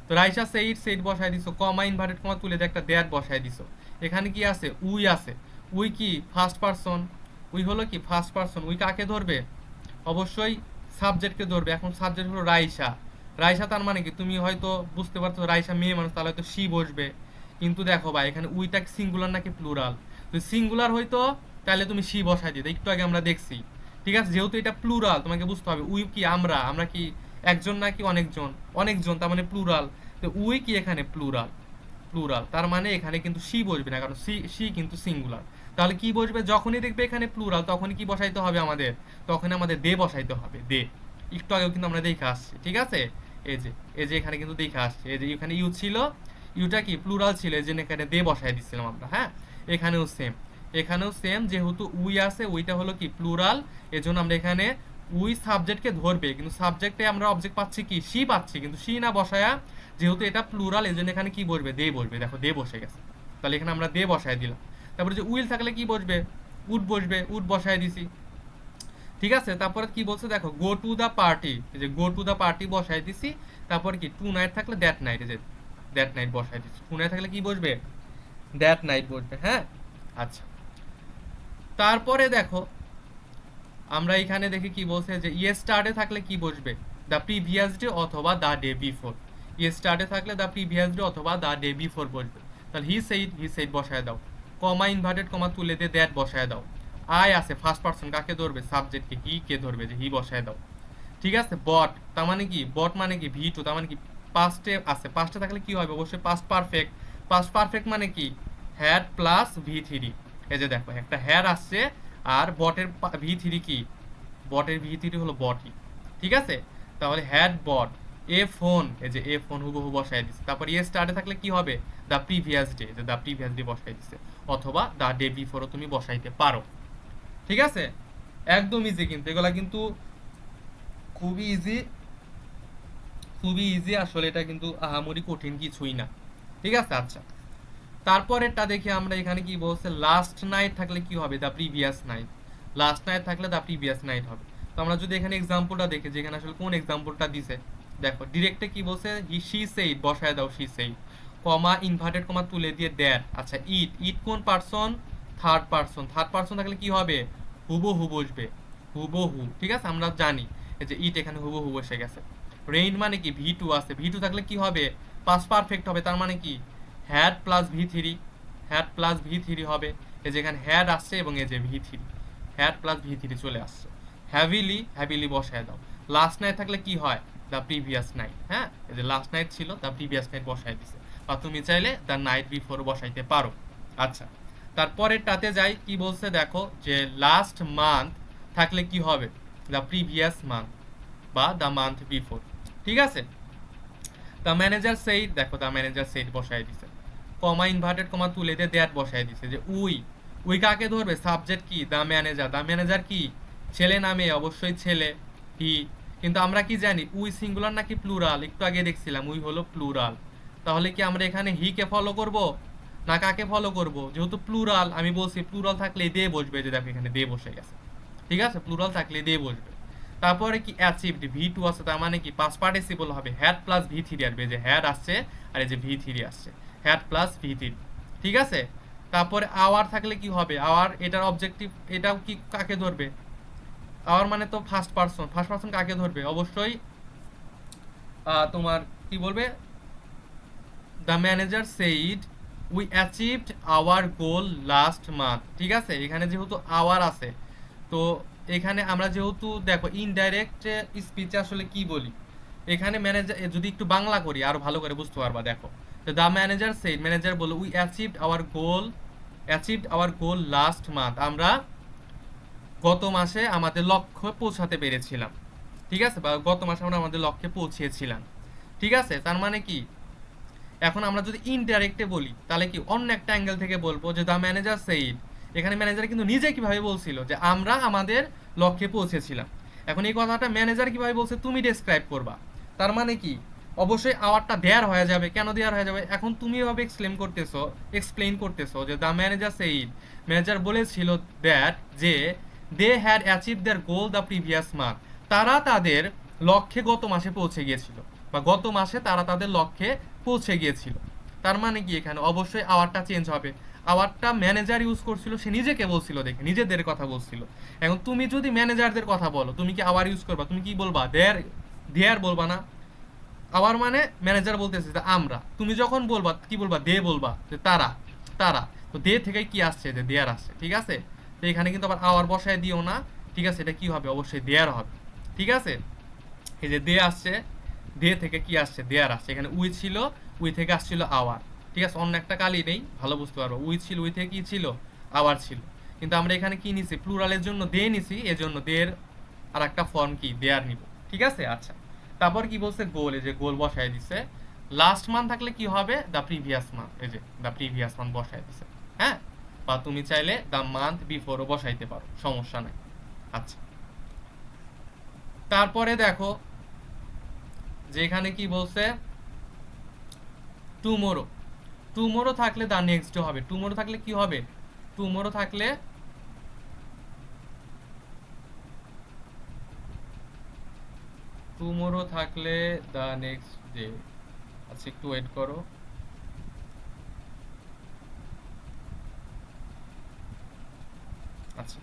তো রাইসা সেইড বসায় দিছো, কমা ইনভার্টেড কমা তুলে দিয়ে একটা দ্যাট বসায় দিছো। এখানে কি আছে? উই আছে। উই কি ফার্স্ট পারসন, উই হলো কি ফার্স্ট পারসন। উই কাকে ধরবে? অবশ্যই সাবজেক্টকে ধরবে। এখন সাবজেক্ট হলো রাইসা। রাইসা তার মানে কি তুমি হয়তো বুঝতে পারছো রাইসা মেয়ে মানুষ, তাহলে হয়তো সি বসবে। কিন্তু দেখো ভাই এখানে উইটা সিঙ্গুলার নাকি প্লুরাল? তো সিঙ্গুলার হয়তো তাহলে তুমি সি বসাই দিতে, একটু আগে আমরা দেখছি। ঠিক আছে, যেহেতু এটা প্লুরাল তোমাকে বুঝতে হবে উই কি আমরা কি একজন নাকি অনেকজন? অনেকজন, তার মানে প্লুরাল। তো উই কি এখানে প্লুরাল, প্লুরাল, তার মানে এখানে কিন্তু সি বসবে না, কারণ সি সি কিন্তু সিঙ্গুলার। তাহলে কি বসবে? যখনই দেখবে এখানে প্লুরাল তখনই কি বসাইতে হবে আমাদের? তখন আমাদের দে বসাইতে হবে, দে। একটু আগেও কিন্তু আমরা দেখে আসছি। ঠিক আছে, এই যে এখানে কিন্তু দেখে আসছে, এই যে এখানে ইউ ছিল, ইউটা কি প্লুরাল ছিল, এই জন্য এখানে দে বসাই দিচ্ছিলাম আমরা। হ্যাঁ, এখানেও সেম, এখানেও সেম, যেহেতু উই আছে, উইটা হলো কি প্লুরাল, এজন্য আমরা এখানে উই সাবজেক্টকে ধরবে, কিন্তু সাবজেক্টে আমরা অবজেক্ট পাচ্ছি কি সি পাচ্ছি, কিন্তু সি না বসায়া যেহেতু এটা প্লুরাল এই জন্য এখানে কি বসবে? দে বসবে। দেখো দে বসে গেছে, তাহলে এখানে আমরা দে বসায় দিলাম। তারপরে যে উইল থাকলে কি বসবে? উড বসবে, উড বসায় দিছি। ঠিক আছে, তারপরে কি বলছে দেখো, গো টু দা পার্টি, এই যে গো টু দা পার্টি বসাই দিছি। তারপর কি টু নাইট থাকলে দ্যাট নাইট, এই যে দ্যাট নাইট বসাই দিছি। টু নাইট থাকলে কি বসবে, দ্যাট নাইট বসবে। হ্যাঁ, আচ্ছা। তারপরে দেখো আমরা এখানে দেখি কি বলছে যে ইয়েস্টারডে থাকলে কি বসবে, দ্য প্রিভিয়াস ডে অথবা দ্য ডে বিফোর। ইয়েস্টারডে থাকলে দ্য প্রিভিয়াস ডে অথবা দ্য ডে বিফোর বসবে। তাহলে হি সেইড বসায় দাও, কমা ইনভার্টেড কমা তুলে দিয়ে দ্যাট বসায় দাও। আই আছে ফার্স্ট পারসন, কাকে ধরবে, সাবজেক্টকে, হি কে ধরবে, যে হি বসায় দাও। ঠিক আছে, বট তার মানে কি, বট মানে কি ভি টু, তার মানে কি পাস্টে আছে। পাস্টে থাকলে কি হবে, অবশ্যই পাস্ট পারফেক্ট। পাস্ট পারফেক্ট মানে কি, হ্যাড প্লাস ভি থ্রি। এই যে দেখো একটা হ্যাড আসছে, আর বটের ভি থ্রি কি, বটের ভি থ্রি হলো বটই। ঠিক আছে, তাহলে হ্যাড বট এ ফোন, এই যে এ ফোন হুবহু বসাই দিচ্ছে। তারপর ইয়ে স্টার্টে থাকলে কি হবে, দ্য প্রিভিয়াস ডে, যে দ্য প্রিভিয়াস ডে বসাই দিচ্ছে, অথবা দ্য ডে বিফোরও তুমি বসাইতে পারো। ঠিক আছে, একদম ইজি কিন্তু, এগুলা কিন্তু খুবই ইজি, খুবই ইজি আসলে, এটা কিন্তু আহামরি কঠিন কিছুই না। ঠিক আছে, আচ্ছা। তারপরেরটা দেখি আমরা, এখানে কি বলছে, লাস্ট নাইট থাকলে কি হবে, the previous night. Last night থাকলে দ্য প্রিভিয়াস নাইট হবে। তো আমরা যদি এখানে এক্সাম্পলটা দেখি, যে এখানে আসলে কোন এক্সাম্পলটা দিছে, দেখো ডিরেক্টে কি বলছে, শি সেইড বসায় দাও, she said, comma inverted comma তুলে দিয়ে দ্যাট। আচ্ছা, ইট, ইট কোন person, third person. Third person থাকলে কি হবে, হুবহু বসবে, হুবহু। ঠিক আছে, আমরা জানি এই যে ইট এখানে হুবহু বসে গেছে। রেইন মানে কি, ভি টু আছে, ভি টু থাকলে কি হবে, পাস্ট পারফেক্ট হবে, তার মানে কি had plus V three, had plus V three হবে। এই যে এখানে হ্যাড আসছে এবং এই যে V three, had plus V three চলে আসছে। হ্যাভিলি, হ্যাভিলি বসায় দাও। লাস্ট নাইট থাকলে কি হয়, দ্য প্রিভিয়াস নাইট। হ্যাঁ, এই যে লাস্ট নাইট ছিল, দ্য প্রিভিয়াস নাইট বসাই দিছে, বা তুমি চাইলে দ্য নাইট বিফোর বসাইতে পারো। আচ্ছা, তারপরেরটাতে যাই, কি বলছে দেখো, যে লাস্ট মান্থ থাকলে কি হবে, দ্য প্রিভিয়াস মান্থ বা দ্য মান্থ বিফোর। ঠিক আছে, দ্য ম্যানেজার সেইড, দেখো দ্য ম্যানেজার সেইড বসাই দিছে, কমা ইনভার্টেড কমা তুলে দিয়ে দ্যাট বসাই দিছে। যে উই, উই কাকে ধরবে, সাবজেক্ট কি, দ্য ম্যানেজার। দ্য ম্যানেজার কি, ছেলে নামে, অবশ্যই ছেলে, হি। কিন্তু আমরা কি জানি, উই সিঙ্গুলার নাকি প্লুরাল, একটু আগে দেখছিলাম উই হলো প্লুরাল। তাহলে কি আমরা এখানে হি কে ফলো করব, না কাকে ফলো করব, যেহেতু প্লুরাল আমি বলছি, প্লুরাল থাকলে দে বসবে, যে দেখো এখানে দে বসে গেছে। ঠিক আছে, প্লুরাল থাকলে দে বসবে। তারপরে কি অ্যাচিভড, ভি টু আছে, তার মানে কি পাস্ট পার্টিসিপল হবে, হ্যাড প্লাস ভি থ্রি আসবে, যে হ্যাড আসছে আর এই যে ভি থ্রি আসছে, হ্যাড প্লাস ভি থ্রি। ঠিক আছে, তারপরে আওয়ার থাকলে কি হবে, আওয়ার এটার অবজেক্টিভ, এটাও কি কাকে ধরবে, আওয়ার মানে তো ফার্স্ট পারসন, ফার্স্ট পারসন কাকে ধরবে, অবশ্যই তোমার কি বলবে, the manager said we achieved hour goal last month. ঠিক আছে, এখানে যেহেতু আওয়ার আছে, তো এখানে আমরা যেহেতু দেখো ইনডাইরেক্ট স্পিচে আসলে কি বলি, এখানে ম্যানেজার, যদি একটু বাংলা করি আরো ভালো করে বুঝতে পারবা। দেখো, দ্য ম্যানেজার সেইড, ম্যানেজার বলো, we achieved hour goal, achieved hour goal last month, আমরা গত মাসে আমাদের লক্ষ্যে পৌঁছাতে পেরেছিলাম। ঠিক আছে, বা গত মাসে আমরা আমাদের লক্ষ্যে পৌঁছেছিলাম। ঠিক আছে, তার মানে কি, এখন আমরা যদি ইনডাইরেক্টে বলি, তাহলে কি অন্য একটা অ্যাঙ্গেল থেকে বলবো, যে দ্য ম্যানেজার সেইড, এখানে ম্যানেজার কিন্তু নিজে কিভাবে বলছিল, যে আমরা আমাদের লক্ষ্যে পৌঁছেছিলাম। এখন এই কথাটা ম্যানেজার কিভাবে বলছে, তুমি ডেসক্রাইব করবা। তার মানে কি, অবশ্যই আওয়ারটা দেয়ার হয়ে যাবে। কেন দেয়ার হয়ে যাবে, এখন তুমি এভাবে এক্সপ্লেইন করতেছো যে দ্য ম্যানেজার সেইড, ম্যানেজার বলেছিল দ্যাট, যে they had achieve their goal the previous month, তারা তাদের লক্ষ্যে গত মাসে পৌঁছে গিয়েছিল, বা গত মাসে তারা তাদের লক্ষ্যে পৌঁছে গিয়েছিল। তার মানে কি, এখানে অবশ্যই আওয়ারটা চেঞ্জ হবে। আওয়ারটা ম্যানেজার ইউজ করছিল, সে নিজেকে বলছিল, দেখে নিজেদের কথা বলছিল। এখন তুমি যদি ম্যানেজারদের কথা বলো, তুমি কি আওয়ার ইউজ করবা, তুমি কি বলবা, দেয়ার, দেয়ার বলবা না। আওয়ার মানে ম্যানেজার বলতেছে যে আমরা, তুমি যখন বলবা কি বলবা, দে বলবা, যে তারা, তারা। তো দে থেকে কি আসছে, যে দেয়ার আসছে। ঠিক আছে, তো এখানে কিন্তু আবার আওয়ার বসায় দিও না। ঠিক আছে, এটা কি হবে, অবশ্যই দেয়ার হবে। ঠিক আছে, এই যে দে আসছে, দে থেকে কি আসছে, দেয়ার আসছে। এখানে উই ছিল, উই থেকে আসছিল আওয়ার। ঠিক আছে, অন্য একটা কালি নেই, ভালো বুঝতে পারবো। উই ছিল, উই থেকে কি ছিল, আওয়ার ছিল। কিন্তু আমরা এখানে কি নিছি, প্লুরালের জন্য দে নিছি, এজন্য দের আর একটা ফর্ম কি, দেয়ার নিব। ঠিক আছে, আচ্ছা। তারপর কি বলছে, গোল, এই যে গোল বসায় দিছে। লাস্ট মান্থ থাকলে কি হবে, দ্য প্রিভিয়াস মান্থ, এই যে দ্য প্রিভিয়াস মান্থ বসায় দিছে। হ্যাঁ, বা তুমি চাইলে দ্য মান্থ বিফোরও বসাইতে পারো, সমস্যা নাই। আচ্ছা, তারপরে দেখো যে এখানে কি বলছে, টুমোরো, টুমোরো থাকলে দ্য নেক্সট ডে হবে। টুমোরো থাকলে কি হবে, টুমোরো থাকলে টুমোরো থাকলে দ্য নেক্সট ডে। আচ্ছা একটু ওয়েট করো। আচ্ছা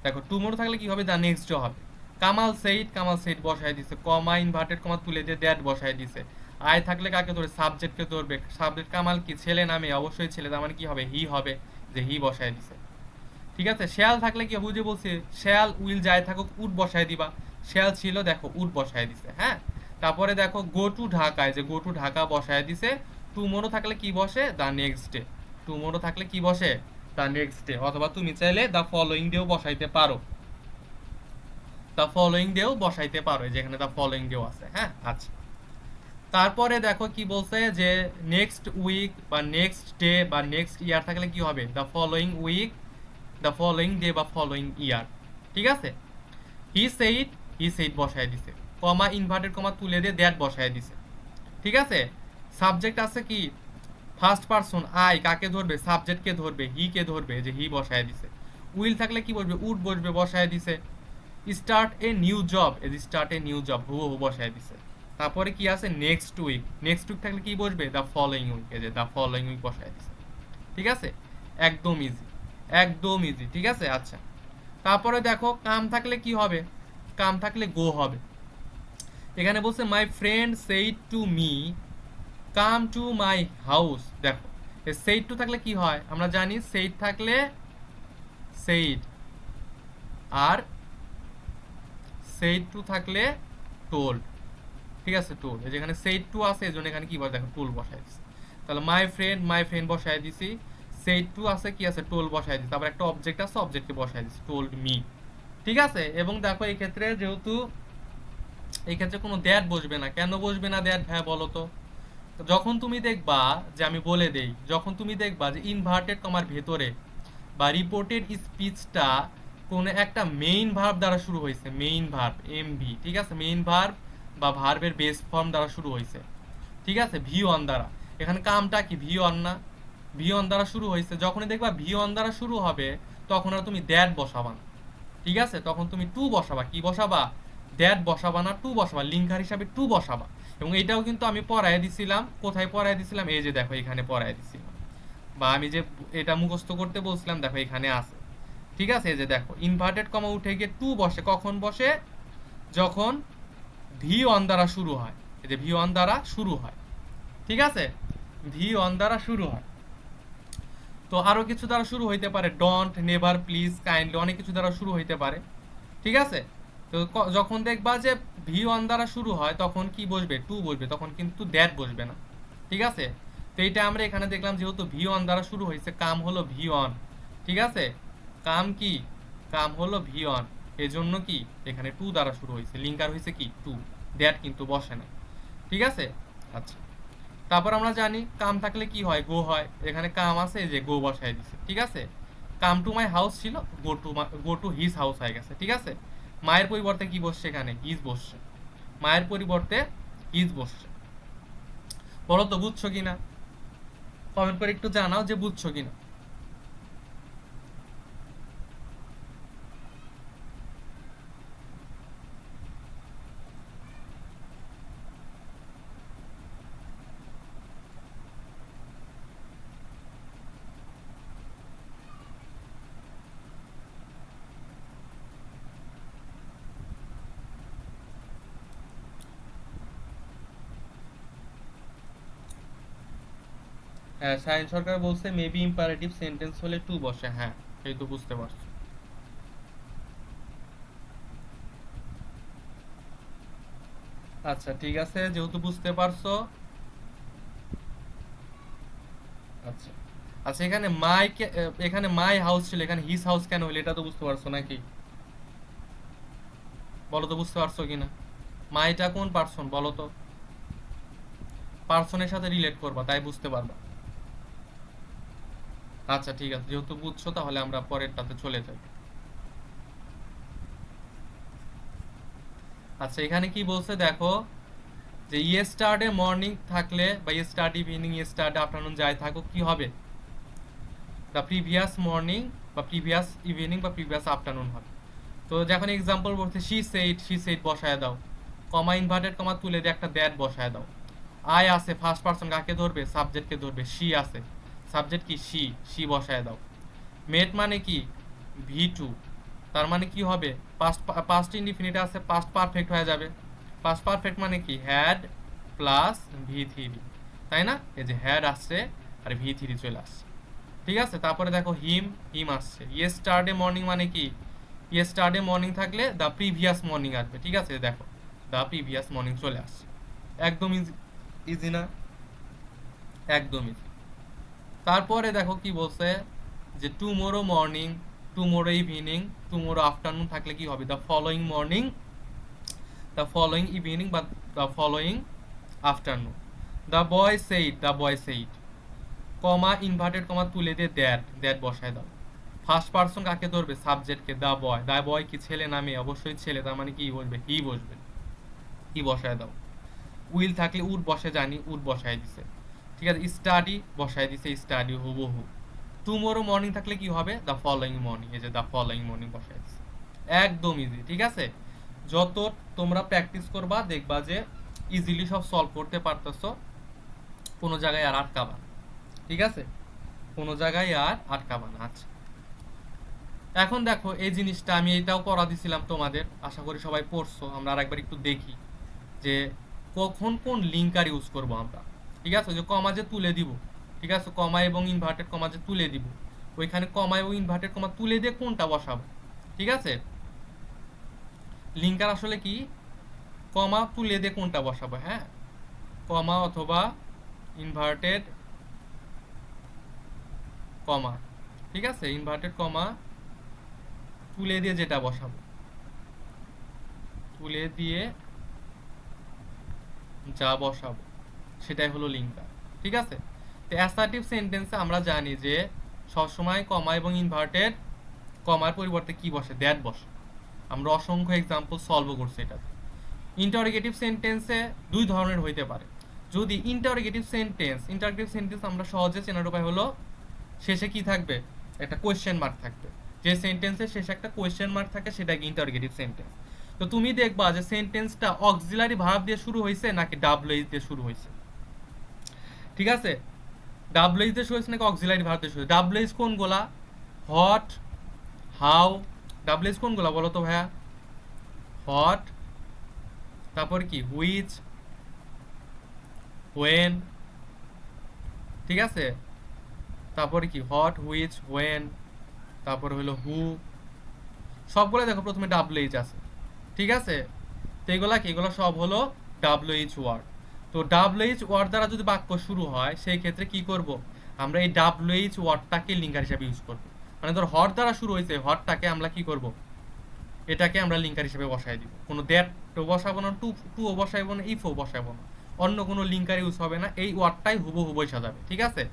দেখো টুমোরো থাকলে কি হবে, দ্য নেক্সট ডে হবে। কামাল সেইড বসায় দিছে, কমা ইনভার্টেড কমা তুলে দিয়ে দ্যাট বসায় দিছে। আই থাকলে কাকে ধরবে, সাবজেক্টকে ধরবে। সাবজেক্ট কামাল কি ছেলে নামে, অবশ্যই ছেলে, তার মানে কি হবে হি হবে, যে হি বসায় দিছে। ঠিক আছে, শেয়াল থাকলে কি বুঝে বলছি, শেয়াল উইল যাই থাকুক উড বসায় দিবা। শেয়াল ছিল দেখো উড বসায় দিছে, হ্যাঁ। তারপরে দেখো গো টু ঢাকায়, যে গো টু ঢাকা বসায় দিছে। টুমোরো থাকলে কি বসে, দ্য নেক্সট ডে। টুমোরো থাকলে কি বসে, দ্য নেক্সট ডে। অথবা তুমি চাইলে দ্য ফলোইং ডেও বসাইতে পারো, দ্য ফলোইং ডেও বসাইতে পারো, যেখানে দ্য ফলোইং ডেও আছে, হ্যাঁ। আচ্ছা তারপরে দেখো কি বলছে, যে নেক্সট উইক বা নেক্সট ডে বা নেক্সট ইয়ার থাকলে কি হবে, the following week, the following day বা ফলোইং ইয়ার। ঠিক আছে, হি সেইড, হি সেইড বসায় দিছে, কমা ইনভার্টেড কমা তুলে দিয়ে দ্যাট বসায় দিছে। ঠিক আছে, সাবজেক্ট আছে কি ফার্স্ট পারসন আই, কাকে ধরবে, সাবজেক্টকে ধরবে, হি কে ধরবে, যে হি বসায় দিছে। উইল থাকলে কি বসবে, উড বসবে, বসায় দিছে। স্টার্ট এ নিউ জব, এই যে স্টার্ট এ নিউ জব হুবহু বসায় দিছে। তারপরে কি আছে নেক্সট উইক, নেক্সট উইক থাকলে কি বসবে, দ্য ফলোইং উইক, এই যে দ্য ফলোইং উইক বসায় দিছে। ঠিক আছে, একদম ইজি, একদম ইজি। ঠিক আছে, আচ্ছা তারপরে দেখো কাম থাকলে কি হবে, কাম থাকলে গো হবে। এখানে বলছে my friend said to me come to my house. দেখো সেইড টু থাকলে কি হয়, আমরা জানি সেইড থাকলে সেইড, আর সেইড টু থাকলে টোল্ড। ঠিক আছে, টোল, যেখানে সেইড টু আছে এই জন্য এখানে কি বলে দেখো টোল বসাই দিছি। তাহলে মাই ফ্রেন্ড বসাই দিছি, সেইড টু আছে কি আছে টোল বসাই দিছি, তারপর একটা অবজেক্ট আছে অবজেক্টকে বসাই দিছি, টোল্ড মি। ঠিক আছে, এবং দেখো এই ক্ষেত্রে যেহেতু এই ক্ষেত্রে কোনো দ্যাট বসবে না, কেন বসবে না দ্যাট, হ্যাঁ বলো তো। যখন তুমি দেখবা, যে আমি বলে দেই, যখন তুমি দেখবা যে ইনভার্টেড কমার ভেতরে বা রিপোর্টেড স্পিচটা কোনো একটা মেইন ভার্ব দ্বারা শুরু হয়েছে, মেইন ভার্ব এমভি। ঠিক আছে, মেইন ভার্ব বা ভার্বের বেস ফর্ম দ্বারা শুরু হয়েছে। ঠিক আছে, ভি অন দ্বারা। এখানে কামটা কি ভি অন না, ভি অন দ্বারা শুরু হয়েছে। যখনই দেখবা ভি অন দ্বারা শুরু হবে, তখন আর তুমি দ্যাট বসাবা না। ঠিক আছে, তখন তুমি টু বসাবা, কি বসাবা, দ্যাট বসাবা না, টু বসাবা, লিঙ্কার হিসাবে টু বসাবা। এবং এটাও কিন্তু আমি পড়ায় দিছিলাম, কোথায় পড়ায় দিছিলাম, এই যে দেখো এখানে পড়ায় দিছিলাম, বা আমি যে এটা মুখস্থ করতে বলছিলাম দেখো এখানে আছে। ঠিক আছে, এই যে দেখো ইনভার্টেড কমা উঠে গিয়ে টু বসে, কখন বসে, যখন ভি অন দ্বারা শুরু হয়, এই যে ভি অন দ্বারা শুরু হয়। ঠিক আছে, ভি অন দ্বারা শুরু হয়। তো আরো কিছু দ্বারা শুরু হইতে পারে, ডন্ট, নেভার, প্লিজ, কাইন্ডলি, অনেক কিছু দ্বারা শুরু হইতে পারে। ঠিক আছে, তো যখন দেখবা যে ভি ওয়ান দ্বারা শুরু হয় তখন কি বসবে, টু বসবে, তখন কিন্তু দ্যাট বসবে না। ঠিক আছে, তো এইটা আমরা এখানে দেখলাম, যেহেতু ভি ওয়ান দ্বারা শুরু হয়েছে, কাম হলো ভি ওয়ান। ঠিক আছে, কাম কি, কাম হলো ভি ওয়ান, এজন্য কি এখানে টু দ্বারা শুরু হয়েছে, লিঙ্কার হয়েছে কি টু, দ্যাট কিন্তু বসে না। ঠিক আছে, আচ্ছা তারপর আমরা জানি কাম থাকলে কি হয়, গো হয়। এখানে কাম আছে, এই যে গো বসায় দিছে। ঠিক আছে, কাম টু মাই হাউস ছিল, গো টু হিজ হাউস হয়ে গেছে। ঠিক আছে, মায়ের পরিবর্তে কি বসছে, এখানে হিজ বসছে, মায়ের পরিবর্তে হিজ বসছে। বলো তো বুঝছো কিনা, কমেন্ট করে একটু জানাও যে বুঝছো কিনা। হ্যাঁ, সাইন সরকার বলছে মেবি ইম্পারেটিভ সেন্টেন্স হলে টু বসে, হ্যাঁ এই তো বুঝতে পারছো। আচ্ছা ঠিক আছে, যেহেতু বুঝতে পারছো। আচ্ছা আচ্ছা, এখানে এখানে মাই হাউস ছিল, এখানে হিজ হাউস কেন হলো, এটা তো বুঝতে পারছো নাকি, বলো তো বুঝতে পারছো কিনা। মাইটা কোন পার্সন বলো তো, পার্সনের সাথে রিলেট করবা, তাই বুঝতে পারবা। আচ্ছা ঠিক আছে, যেহেতু বুঝছো তাহলে আমরা পরেরটাতে চলে যাই। আচ্ছা এখানে কি বলছে দেখো, যে ইয়েস্টারডে মর্নিং থাকলে বা ইয়েস্টারডে ইভিনিং, ইয়েস্টারডে আফটারনুন যাই থাকুক কি হবে, দ্য প্রিভিয়াস মর্নিং বা প্রিভিয়াস ইভিনিং বা প্রিভিয়াস আফটারনুন হবে। তো যখন এক্সাম্পল বলছে শি সেইড, শি সেইড বসায় দাও। কমা ইনভার্টেড কমা তুলে দিয়ে একটা দ্যাট বসায় দাও। আই আছে ফার্স্ট পারসন, কাকে ধরবে? সাবজেক্টকে ধরবে। শি আছে, সাবজেক্ট কি? শি, শি বসায় দাও। মেট মানে কি? ভি2, তার মানে কি হবে? পাস্ট ইনডিফিনিট আছে, পাস্ট পারফেক্ট হয়ে যাবে। পাস্ট পারফেক্ট মানে কি? হ্যাড প্লাস ভি3, তাই না? এই যে হ্যাড আসছে আর ভি3 চলে আসছে, ঠিক আছে। তারপরে দেখো হিম, হিম আসছে। ইয়েস্টারডে মর্নিং মানে কি? ইয়েস্টারডে মর্নিং থাকলে দ্য প্রিভিয়াস মর্নিং আসবে, ঠিক আছে। দেখো দ্য প্রিভিয়াস মর্নিং চলে আসছে, একদম ইজি, ইজি না? একদম ইজি। তারপরে দেখো কি বলছে যে tomorrow morning, tomorrow evening, tomorrow afternoon থাকলে কি হবে? The following morning, the following evening বা the following afternoon. The boy said, the boy said, comma inverted comma তুলে দিয়ে দ্যাট, দ্যাট বসায় দাও। ফার্স্ট পারসন কাকে ধরবে? সাবজেক্টকে, দ্য বয়। দ্য বয় কি ছেলে না মেয়ে? অবশ্যই ছেলে, তার মানে কি বসবে? হি বসবে, হি বসায় দাও। উইল থাকলে উড বসে, জানি উড বসায় দিছে, ঠিক আছে। স্টাডি বসায় দিছে, স্টাডি হুবহু। টুমোরো মর্নিং থাকলে কি হবে? দ্য ফলোয়িং মর্নিং, এই যে দ্য ফলোয়িং মর্নিং বসায় দিছে, একদম ইজি, ঠিক আছে। যত তোমরা প্র্যাকটিস করবা দেখবা যে ইজিলি সব সলভ করতে পারতেছো, কোনো জায়গায় আর আটকাবা না, ঠিক আছে, কোনো জায়গায় আর আটকাবা না। আচ্ছা, এখন দেখো এই জিনিসটা আমি এটাও পড়া দিছিলাম তোমাদের, আশা করি সবাই পড়ছো। আমরা আর একবার একটু দেখি যে কখন কোন লিঙ্কার ইউজ করব আমরা, ঠিক আছে। যে কমা যে তুলে দিব, ঠিক আছে, কমা এবং ইনভার্টেড কমা যে তুলে দিব, ওইখানে কমা এবং ইনভার্টেড কমা তুলে দিয়ে কোনটা বসাবো, ঠিক আছে। লিঙ্কার আসলে কি? কমা তুলে দিয়ে কোনটা বসাবো, হ্যাঁ, কমা অথবা ইনভার্টেড কমা, ঠিক আছে, ইনভার্টেড কমা তুলে দিয়ে যেটা বসাবো, তুলে দিয়ে যা বসাবো সেটাই হলো লিঙ্কার, ঠিক আছে। তো অ্যাসার্টিভ সেন্টেন্সে আমরা জানি যে সবসময় কমা এবং ইনভার্টেড কমার পরিবর্তে কি বসে? দ্যাট বসে। আমরা অসংখ্য এক্সাম্পল সলভ করছি এটাতে। ইন্টারোগেটিভ সেন্টেন্সে দুই ধরনের হইতে পারে। যদি ইন্টারোগেটিভ সেন্টেন্স আমরা সহজে চেনার উপায় হলো শেষে কি থাকবে? একটা কোয়েশ্চেন মার্ক থাকবে। যে সেন্টেন্সের শেষে একটা কোয়েশ্চেন মার্ক থাকে সেটাকে ইন্টারোগেটিভ সেন্টেন্স। তো তুমি দেখবা যে সেন্টেন্সটা অক্সিলারি ভার্ব দিয়ে শুরু হয়েছে নাকি ডাব্লিউএইচ দিয়ে শুরু হয়েছে, ঠিক আছে। ডাব্লিউএইচ দিয়ে শুরু হয়েছে নাকি অক্সিলারি ভার্ব দিয়ে শুরু হয়েছে? ডাব্লিউএইচ কোনগুলা? Hot, how. ডাব্লিউএইচ কোনগুলা বলো তো ভাইয়া? হট, তারপর কি? হুইচ, হোয়েন, ঠিক আছে। তারপরে কি? হট, হুইচ, হোয়েন, তারপরে হলো হু। সবগুলো দেখো প্রথমে ডাব্লিউএইচ আছে, ঠিক আছে। তো এগুলা কি? এগুলো সব হলো ডাব্লিউএইচ ওয়ার্ড। তো ডাব্লিউএইচ ওয়ার্ড দ্বারা যদি বাক্য শুরু হয় সেই ক্ষেত্রে কি করব? আমরা এই ডাব্লিউএইচ ওয়ার্ডটাকে লিঙ্কার হিসেবে ইউজ করব। মানে ধর হট দ্বারা শুরু হয়েছে, হটটাকে আমরা কি করব? এটাকে আমরা লিঙ্কার হিসেবে বসাই দিব। কোনো দ্যাটও বসাবো না, টুও বসাইবো না, ইফও বসাবো না, অন্য কোনো লিঙ্কার ইউজ হবে না, এই ওয়ার্ডটাই হুবহু বসা যাবে, ঠিক আছে।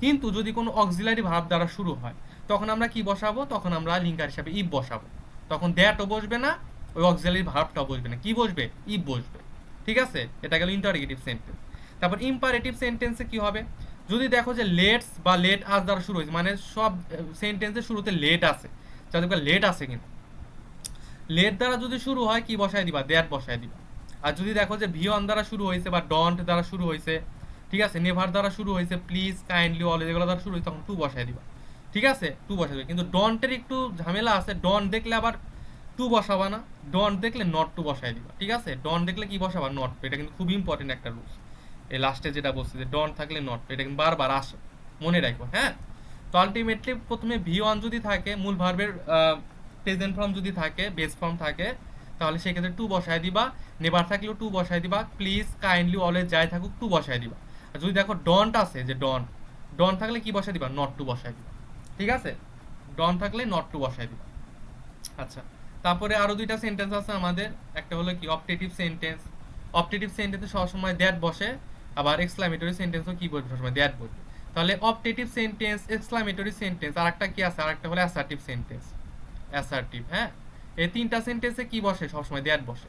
কিন্তু যদি কোনো অক্সিলারি ভার্ব দ্বারা শুরু হয় তখন আমরা কি বসাবো? তখন আমরা লিঙ্কার হিসেবে ইফ বসাবো। তখন দ্যাটও বসবে না, ওই অক্সিলারি ভার্বটাও বসবে না, কি বসবে? ইফ বসবে, ঠিক আছে। এটা গেল ইন্টারোগেটিভ সেন্টেন্স। তারপর ইম্পারেটিভ সেন্টেন্সে কি হবে? যদি দেখো যে লেটস বা লেট আস দ্বারা শুরু হয়েছে, মানে সব সেন্টেন্সের শুরুতে লেট আছে, যাদের লেট আছে কিন্তু লেট দ্বারা যদি শুরু হয় কি বসায় দিবা? দ্যাট বসায় দিবা। আর যদি দেখো যে ভি অন দ্বারা শুরু হয়েছে বা ডন্ট দ্বারা শুরু হয়েছে, ঠিক আছে, নেভার দ্বারা শুরু হয়েছে, প্লিজ, কাইন্ডলি, অলওয়েজ এগুলো দ্বারা শুরু হয়েছে, তখন টু বসায় দিবা, ঠিক আছে, টু বসায় দিবা। কিন্তু ডন্টের একটু ঝামেলা আছে, ডন্ট দেখলে আবার টু বসাবা না, ডন্ট দেখলে নট টু বসায় দিবা, ঠিক আছে। ডন্ট দেখলে কি বসাবা? Not to. এটা কিন্তু খুব ইম্পর্টেন্ট একটা রুলস। এই লাস্টে যেটা বলছি যে ডন্ট থাকলে নট টু, এটা কিন্তু বারবার আসে, মনে রাখো, হ্যাঁ। তো আলটিমেটলি প্রথমে ভি ওয়ান যদি থাকে, মূল ভার্বের প্রেজেন্ট ফর্ম যদি থাকে, বেস ফর্ম থাকে, তাহলে সেক্ষেত্রে টু বসায় দিবা। নেভার থাকলেও টু বসায় দিবা, প্লিজ, কাইন্ডলি, অলওয়েজ যাই থাকুক টু বসায় দিবা। আর যদি দেখো ডন্ট আছে, যে ডন্ট, ডন্ট থাকলে কি বসায় দিবা? নট টু বসায় দিবা, ঠিক আছে। ডন্ট থাকলে নট টু বসায় দিবা। আচ্ছা, তারপরে আরো দুইটা সেন্টেন্স আছে আমাদের। একটা হলো কি? Optative sentence. অপটেটিভ সেন্টেন্সে সবসময় দ্যাট বসে, আবার এক্সক্লামেটরি সেন্টেন্সও কি বলবে? সবসময় দ্যাট বলবে। তাহলে অপটেটিভ সেন্টেন্স, এক্সক্লামেটরি সেন্টেন্স, আর একটা কি আছে? আর একটা হলো অ্যাসার্টিভ সেন্টেন্স। অ্যাসার্টিভ, হ্যাঁ। এই তিনটা সেন্টেন্সে কি বসে? সবসময় দ্যাট বসে,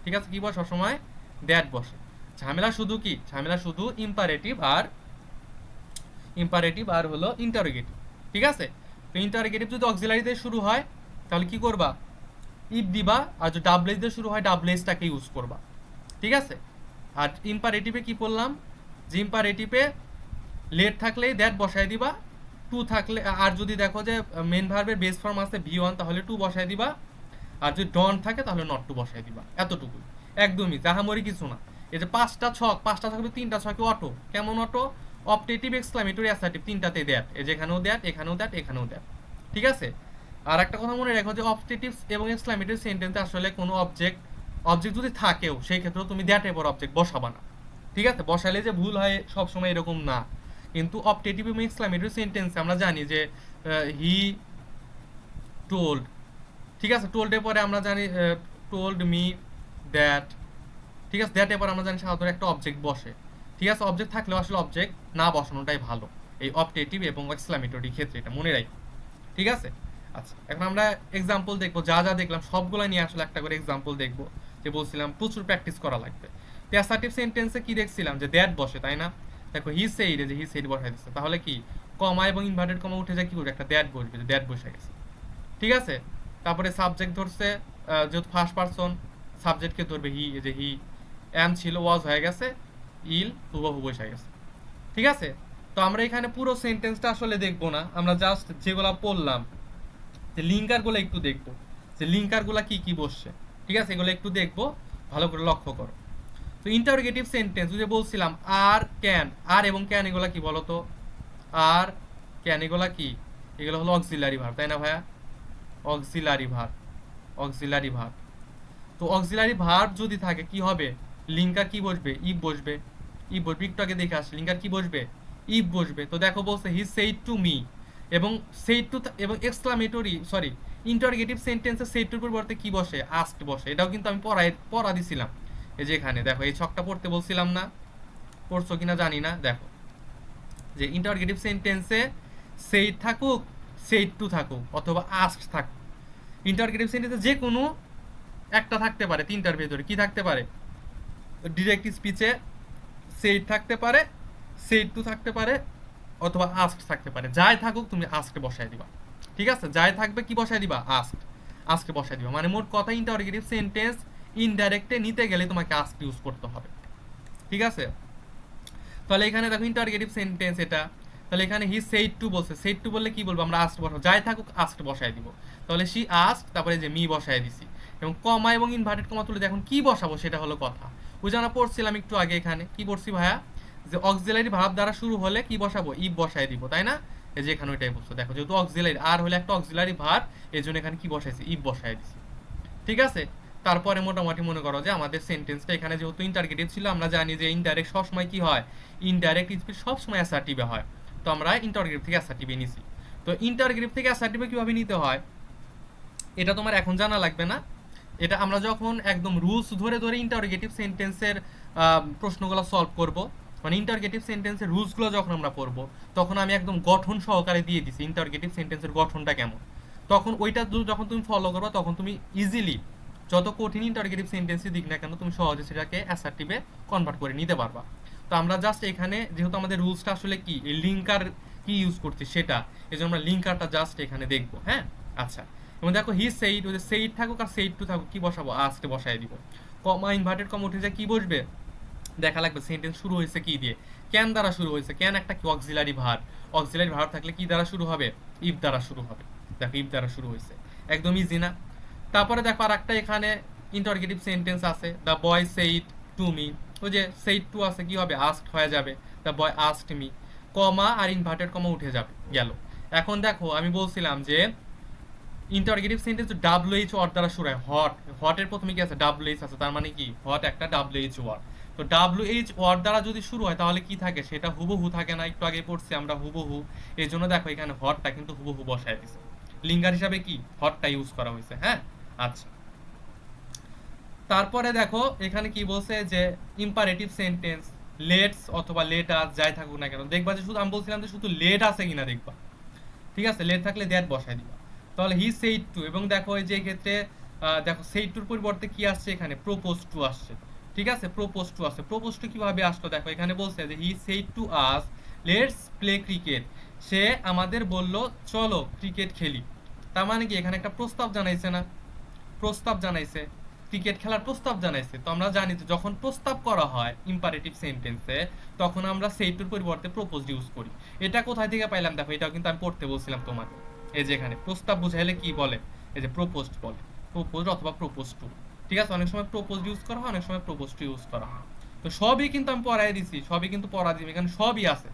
ঠিক আছে। কি বসে? সবসময় দ্যাট বসে। ঝামেলা শুধু কি? ঝামেলা শুধু ইম্পারেটিভ আর হলো ইন্টারোগেটিভ, ঠিক আছে। তো ইন্টারোগেটিভ যদি অক্সিলারি দিয়ে শুরু হয় তাহলে কি করবা? ইফ দিবা, আর যদি ডাবল এইচ দিয়ে শুরু হয় ডাবল এইচটাকে ইউজ করবা, ঠিক আছে। আর ইম্পারেটিভে কি বললাম, যে ইম্পারেটিভে লেট থাকলে দ্যাট বসায় দিবা, টু থাকলে, আর যদি দেখো যে মেন ভার্বের বেস ফর্ম আছে ভি1 তাহলে টু বসায় দিবা, আর যদি ডন থাকে তাহলে নট টু বসায় দিবা, এতটুকুই, একদমই জাহামরি কিছু না। এই যে পাঁচটা থাকবে, তিনটা ছকে অটো, কেমন অটো, অপটেটিভ, এক্সক্লামেটরি, অ্যাসার্টিভ, তিনটাতে দ্যাট, এই যে এখানেও দ্যাট, এখানেও দ্যাট, এখানেও দ্যাট, ঠিক আছে। আর একটা কথা মনে রাখো যে অপটেটিভ এবং এক্সক্লামেটরি সেন্টেন্সে আসলে কোনো অবজেক্ট অবজেক্ট যদি থাকেও সেই ক্ষেত্রেও তুমি দ্যাট এবার অবজেক্ট বসাবা না, ঠিক আছে। বসালে যে ভুল হয় সবসময় এরকম না, কিন্তু অপটেটিভ এবং এক্সক্লামেটরি সেন্টেন্সে আমরা জানি যে হি টোল্ড, ঠিক আছে, টোল্ডের পরে আমরা জানি টোল্ড মি দ্যাট, ঠিক আছে, দ্যাট এবার আমরা জানি সাধারণত একটা অবজেক্ট বসে, ঠিক আছে। অবজেক্ট থাকলেও আসলে অবজেক্ট না বসানোটাই ভালো এই অপটেটিভ এবং এক্সক্লামেটরি ক্ষেত্রে, এটা মনে রাখি, ঠিক আছে। আচ্ছা, এখন আমরা এক্সাম্পল দেখবো, যা যা দেখলাম সবগুলো নিয়ে আসলে একটা করে এক্সাম্পল দেখবো, যে বলছিলাম প্রচুর প্র্যাকটিস করা লাগবে। তো অ্যাসার্টিভ সেন্টেন্সে কি দেখছিলাম যে দ্যাট বসে, তাই না। দেখো হি সেইড, যে হি সেইড বসাই দিচ্ছে, তাহলে কি কমা এবং ইনভার্টেড কমা উঠে যায়, কি করবে, একটা দ্যাট বসবে, যে দ্যাট বসে গেছে, ঠিক আছে। তারপরে সাবজেক্ট ধরছে, যেহেতু ফার্স্ট পারসন সাবজেক্টকে ধরবে হি, যে হি, এম ছিল ওয়াজ হয়ে গেছে, ইল হুবহু বসে গেছে, ঠিক আছে। তো আমরা এখানে পুরো সেন্টেন্সটা আসলে দেখবো না, আমরা জাস্ট যেগুলো পড়লাম, যে লিঙ্কারগুলো একটু দেখবো, যে লিঙ্কারগুলো কি কি বসছে, ঠিক আছে, এগুলো একটু দেখবো, ভালো করে লক্ষ্য করো। তো ইন্টারোগেটিভ সেন্টেন্স যে বলছিলাম, আর ক্যান, আর এবং ক্যান এগুলা কি বলতো, আর ক্যান এগুলা কি, এগুলো হলো অক্সিলারি ভার্ব, তাই না ভাইয়া, অক্সিলারি ভার্ব, অক্সিলারি ভার্ব। তো অক্সিলারি ভার্ব যদি থাকে কি হবে, লিঙ্কার কি বসবে, ইফ বসবে, ইফ বসবে, একটু আগে দেখে আসছে, লিঙ্কার কি বসবে, ইফ বসবে। তো দেখো বলছে হি সেইড টু মি, এবং সেইড টু এবং এক্সক্লামেটরি সরি ইন্টারোগেটিভ সেন্টেন্সে সেইড টুর পরিবর্তে কি বসে, আস্কড বসে। এটাও কিন্তু আমি পড়া দিছিলাম, এই যে এখানে দেখো এই ছকটা পড়তে বলছিলাম না, পড়ছো কিনা জানি না। দেখো যে ইন্টারোগেটিভ সেন্টেন্সে সেইড থাকুক, সেইড টু থাকুক, অথবা আস্কড থাকুক, ইন্টারোগেটিভ সেন্টেন্সে যে কোনো একটা থাকতে পারে, তিনটার ভেতরে কি থাকতে পারে, ডিরেক্ট স্পিচে সেইড থাকতে পারে, সেইড টু থাকতে পারে, অথবা আস্কড থাকতে পারে, যাই থাকুক তুমি আস্কড বসায় দিবা, ঠিক আছে। যাই থাকবে কি বসায় দিবা, আস্কড, আস্কড বসায় দিবা। মানে মোট কথা ইন্টারোগেটিভ সেন্টেন্স ইনডাইরেক্টে নিতে গেলে তোমাকে আস্কড ইউজ করতে হবে, ঠিক আছে। তাহলে এখানে দেখো ইন্টারোগেটিভ সেন্টেন্স এটা, তাহলে এখানে হি সেইড টু বলছে, সেইড টু বললে কি বলবো আমরা, আস্কড বসাবো, যাই থাকুক আস্কড বসায় দিব। তাহলে শি আস্কড, তারপরে যে মি বসায় দিছি, এবং কমা এবং ইনভার্টেড কমা তুলে এখন কি বসাবো সেটা হলো কথা। ওই যে আমরা পড়ছিলাম একটু আগে, এখানে কি পড়ছি ভাইয়া, যে অক্সিলারি ভার্ব দ্বারা শুরু হলে কি বসাবো, ইফ বসায় দিব, তাই না। এই যে এখানে ওইটাই বলছো, দেখো যেহেতু অক্সিলারি আর হলে একটা অক্সিলারি ভার্ব, এই জন্য এখানে কি বসাইছি, ইফ বসায় দিছি, ঠিক আছে। তারপরে মোটামুটি মনে করো যে আমাদের সেন্টেন্সটা এখানে যেহেতু ইন্টারগেটিভ ছিল, আমরা জানি যে ইনডাইরেক্ট সবসময় কি হয়, ইনডাইরেক্ট স্পিচ সবসময় অ্যাসার্টিভে হয়, তো আমরা ইন্টারগেটিভ থেকে অ্যাসার্টিভে নিছি। তো ইন্টারগেটিভ থেকে অ্যাসার্টিভে কিভাবে নিতে হয় এটা তোমার এখন জানা লাগবে না, এটা আমরা যখন একদম রুলস ধরে ধরে ইন্টারগেটিভ সেন্টেন্সের প্রশ্নগুলো সলভ করব, মানে ইন্টারগেটিভ সেন্টেন্সের রুলসগুলো যখন আমরা পড়বো, তখন আমি একদম গঠন সহকারে দিয়ে দিছি ইন্টারগেটিভ সেন্টেন্সের গঠনটা কেমন। তখন ওইটা যখন তুমি ফলো করবে তখন তুমি ইজিলি যত কঠিন ইন্টারগেটিভ সেন্টেন্সই দিক না কেন তুমি সহজে সেটাকে অ্যাসার্টিভে কনভার্ট করে নিতে পারবা। তো আমরা জাস্ট এখানে যেহেতু আমাদের রুলসটা আসলে কি, এই লিঙ্কার কি ইউজ করছি সেটা, এই জন্য আমরা লিঙ্কারটা জাস্ট এখানে দেখবো, হ্যাঁ। আচ্ছা, এবং দেখো হি সেইড, ওই যে সেইড থাকুক আর সেইড টু থাকুক কি বসাবো, আস্তে বসায় দিব। কমা ইনভার্টেড কমা উঠে যায় কি বসবে, দেখা লাগবে সেন্টেন্স শুরু হয়েছে কি দিয়ে, ক্যান দ্বারা শুরু হয়েছে, ক্যান একটা কি অক্সিলারি ভার্ব, অক্সিলারি ভার্ব থাকলে কি দ্বারা শুরু হবে, ইফ দ্বারা শুরু হবে। দেখো ইফ দ্বারা শুরু হয়েছে, একদম ইজি না। তারপরে দেখো আর একটা এখানে ইন্টারগেটিভ সেন্টেন্স আছে, the boy said to me, ওই যে সেইড টু আছে কি হবে, আস্কড হয়ে যাবে, the boy asked me, comma আর ইনভার্টেড কমা উঠে যাবে, গেল। এখন দেখো আমি বলছিলাম যে ইন্টারগেটিভ সেন্টেন্স ডাব্লিউএইচ ওয়ার্ড দ্বারা শুরু হয়, হট, হটের প্রথমে কি আছে, ডাব্লিউএইচ আছে, তার মানে কি হট একটা ডাব্লিউএইচ ওয়ার্ড। তো ডাব্লিউএইচ ওয়ার্ড দ্বারা যদি শুরু হয় তাহলে কি থাকে, সেটা হুবহু থাকে না, একটু আগে পড়ছি আমরা হুবহু, এই জন্য দেখো এখানে হটটা কিন্তু হুবহু বসায় দিছে, লিঙ্গার হিসাবে কি হটটা ইউজ করা হয়েছে, হ্যাঁ। আচ্ছা, তারপরে দেখো এখানে কি বলছে যে ইম্পারেটিভ সেন্টেন্স, লেটস অথবা লেট আস যাই থাকুক না কেন, দেখবা যে শুধু আমি বলছিলাম যে শুধু লেট আছে কিনা দেখবা, ঠিক আছে, লেট থাকলে দ্যাট বসায় দিবা। তাহলে হি সেইড টু, এবং দেখো এই যে ক্ষেত্রে দেখো সেইড টুর পরিবর্তে কি আসছে, এখানে প্রপোজ টু আসছে, ঠিক আছে, প্রপোজ টু আসছে। প্রপোজ টু কিভাবে আসলো, দেখো এখানে বলছে যে he said to us let's play cricket, সে আমাদের বলল চলো ক্রিকেট খেলি, তার মানে কি এখানে একটা প্রস্তাব জানাইছে না, প্রস্তাব জানাইছে, ক্রিকেট খেলার প্রস্তাব জানাইছে। তো আমরা জানি যে যখন প্রস্তাব করা হয় ইম্পারেটিভ সেন্টেন্সে, তখন আমরা সেইটুর পরিবর্তে প্রপোজড ইউজ করি। এটা কোথায় থেকে পাইলাম দেখো, এটাও কিন্তু আমি পড়তে বলছিলাম তোমাকে। এই যে এখানে প্রস্তাব বুঝাইলে কি বলে, এই যে প্রপোজড বলে, প্রপোজড অথবা প্রপোজ টু। ঠিক আছে, অনেক সময় প্রপোজড ইউজ করা হয়, অনেক সময় প্রপোজ টু ইউজ করা হয়। তো সবই কিন্তু আমি পড়াই দিছি, সবই কিন্তু পড়া দিবি, এখানে সবই আছে।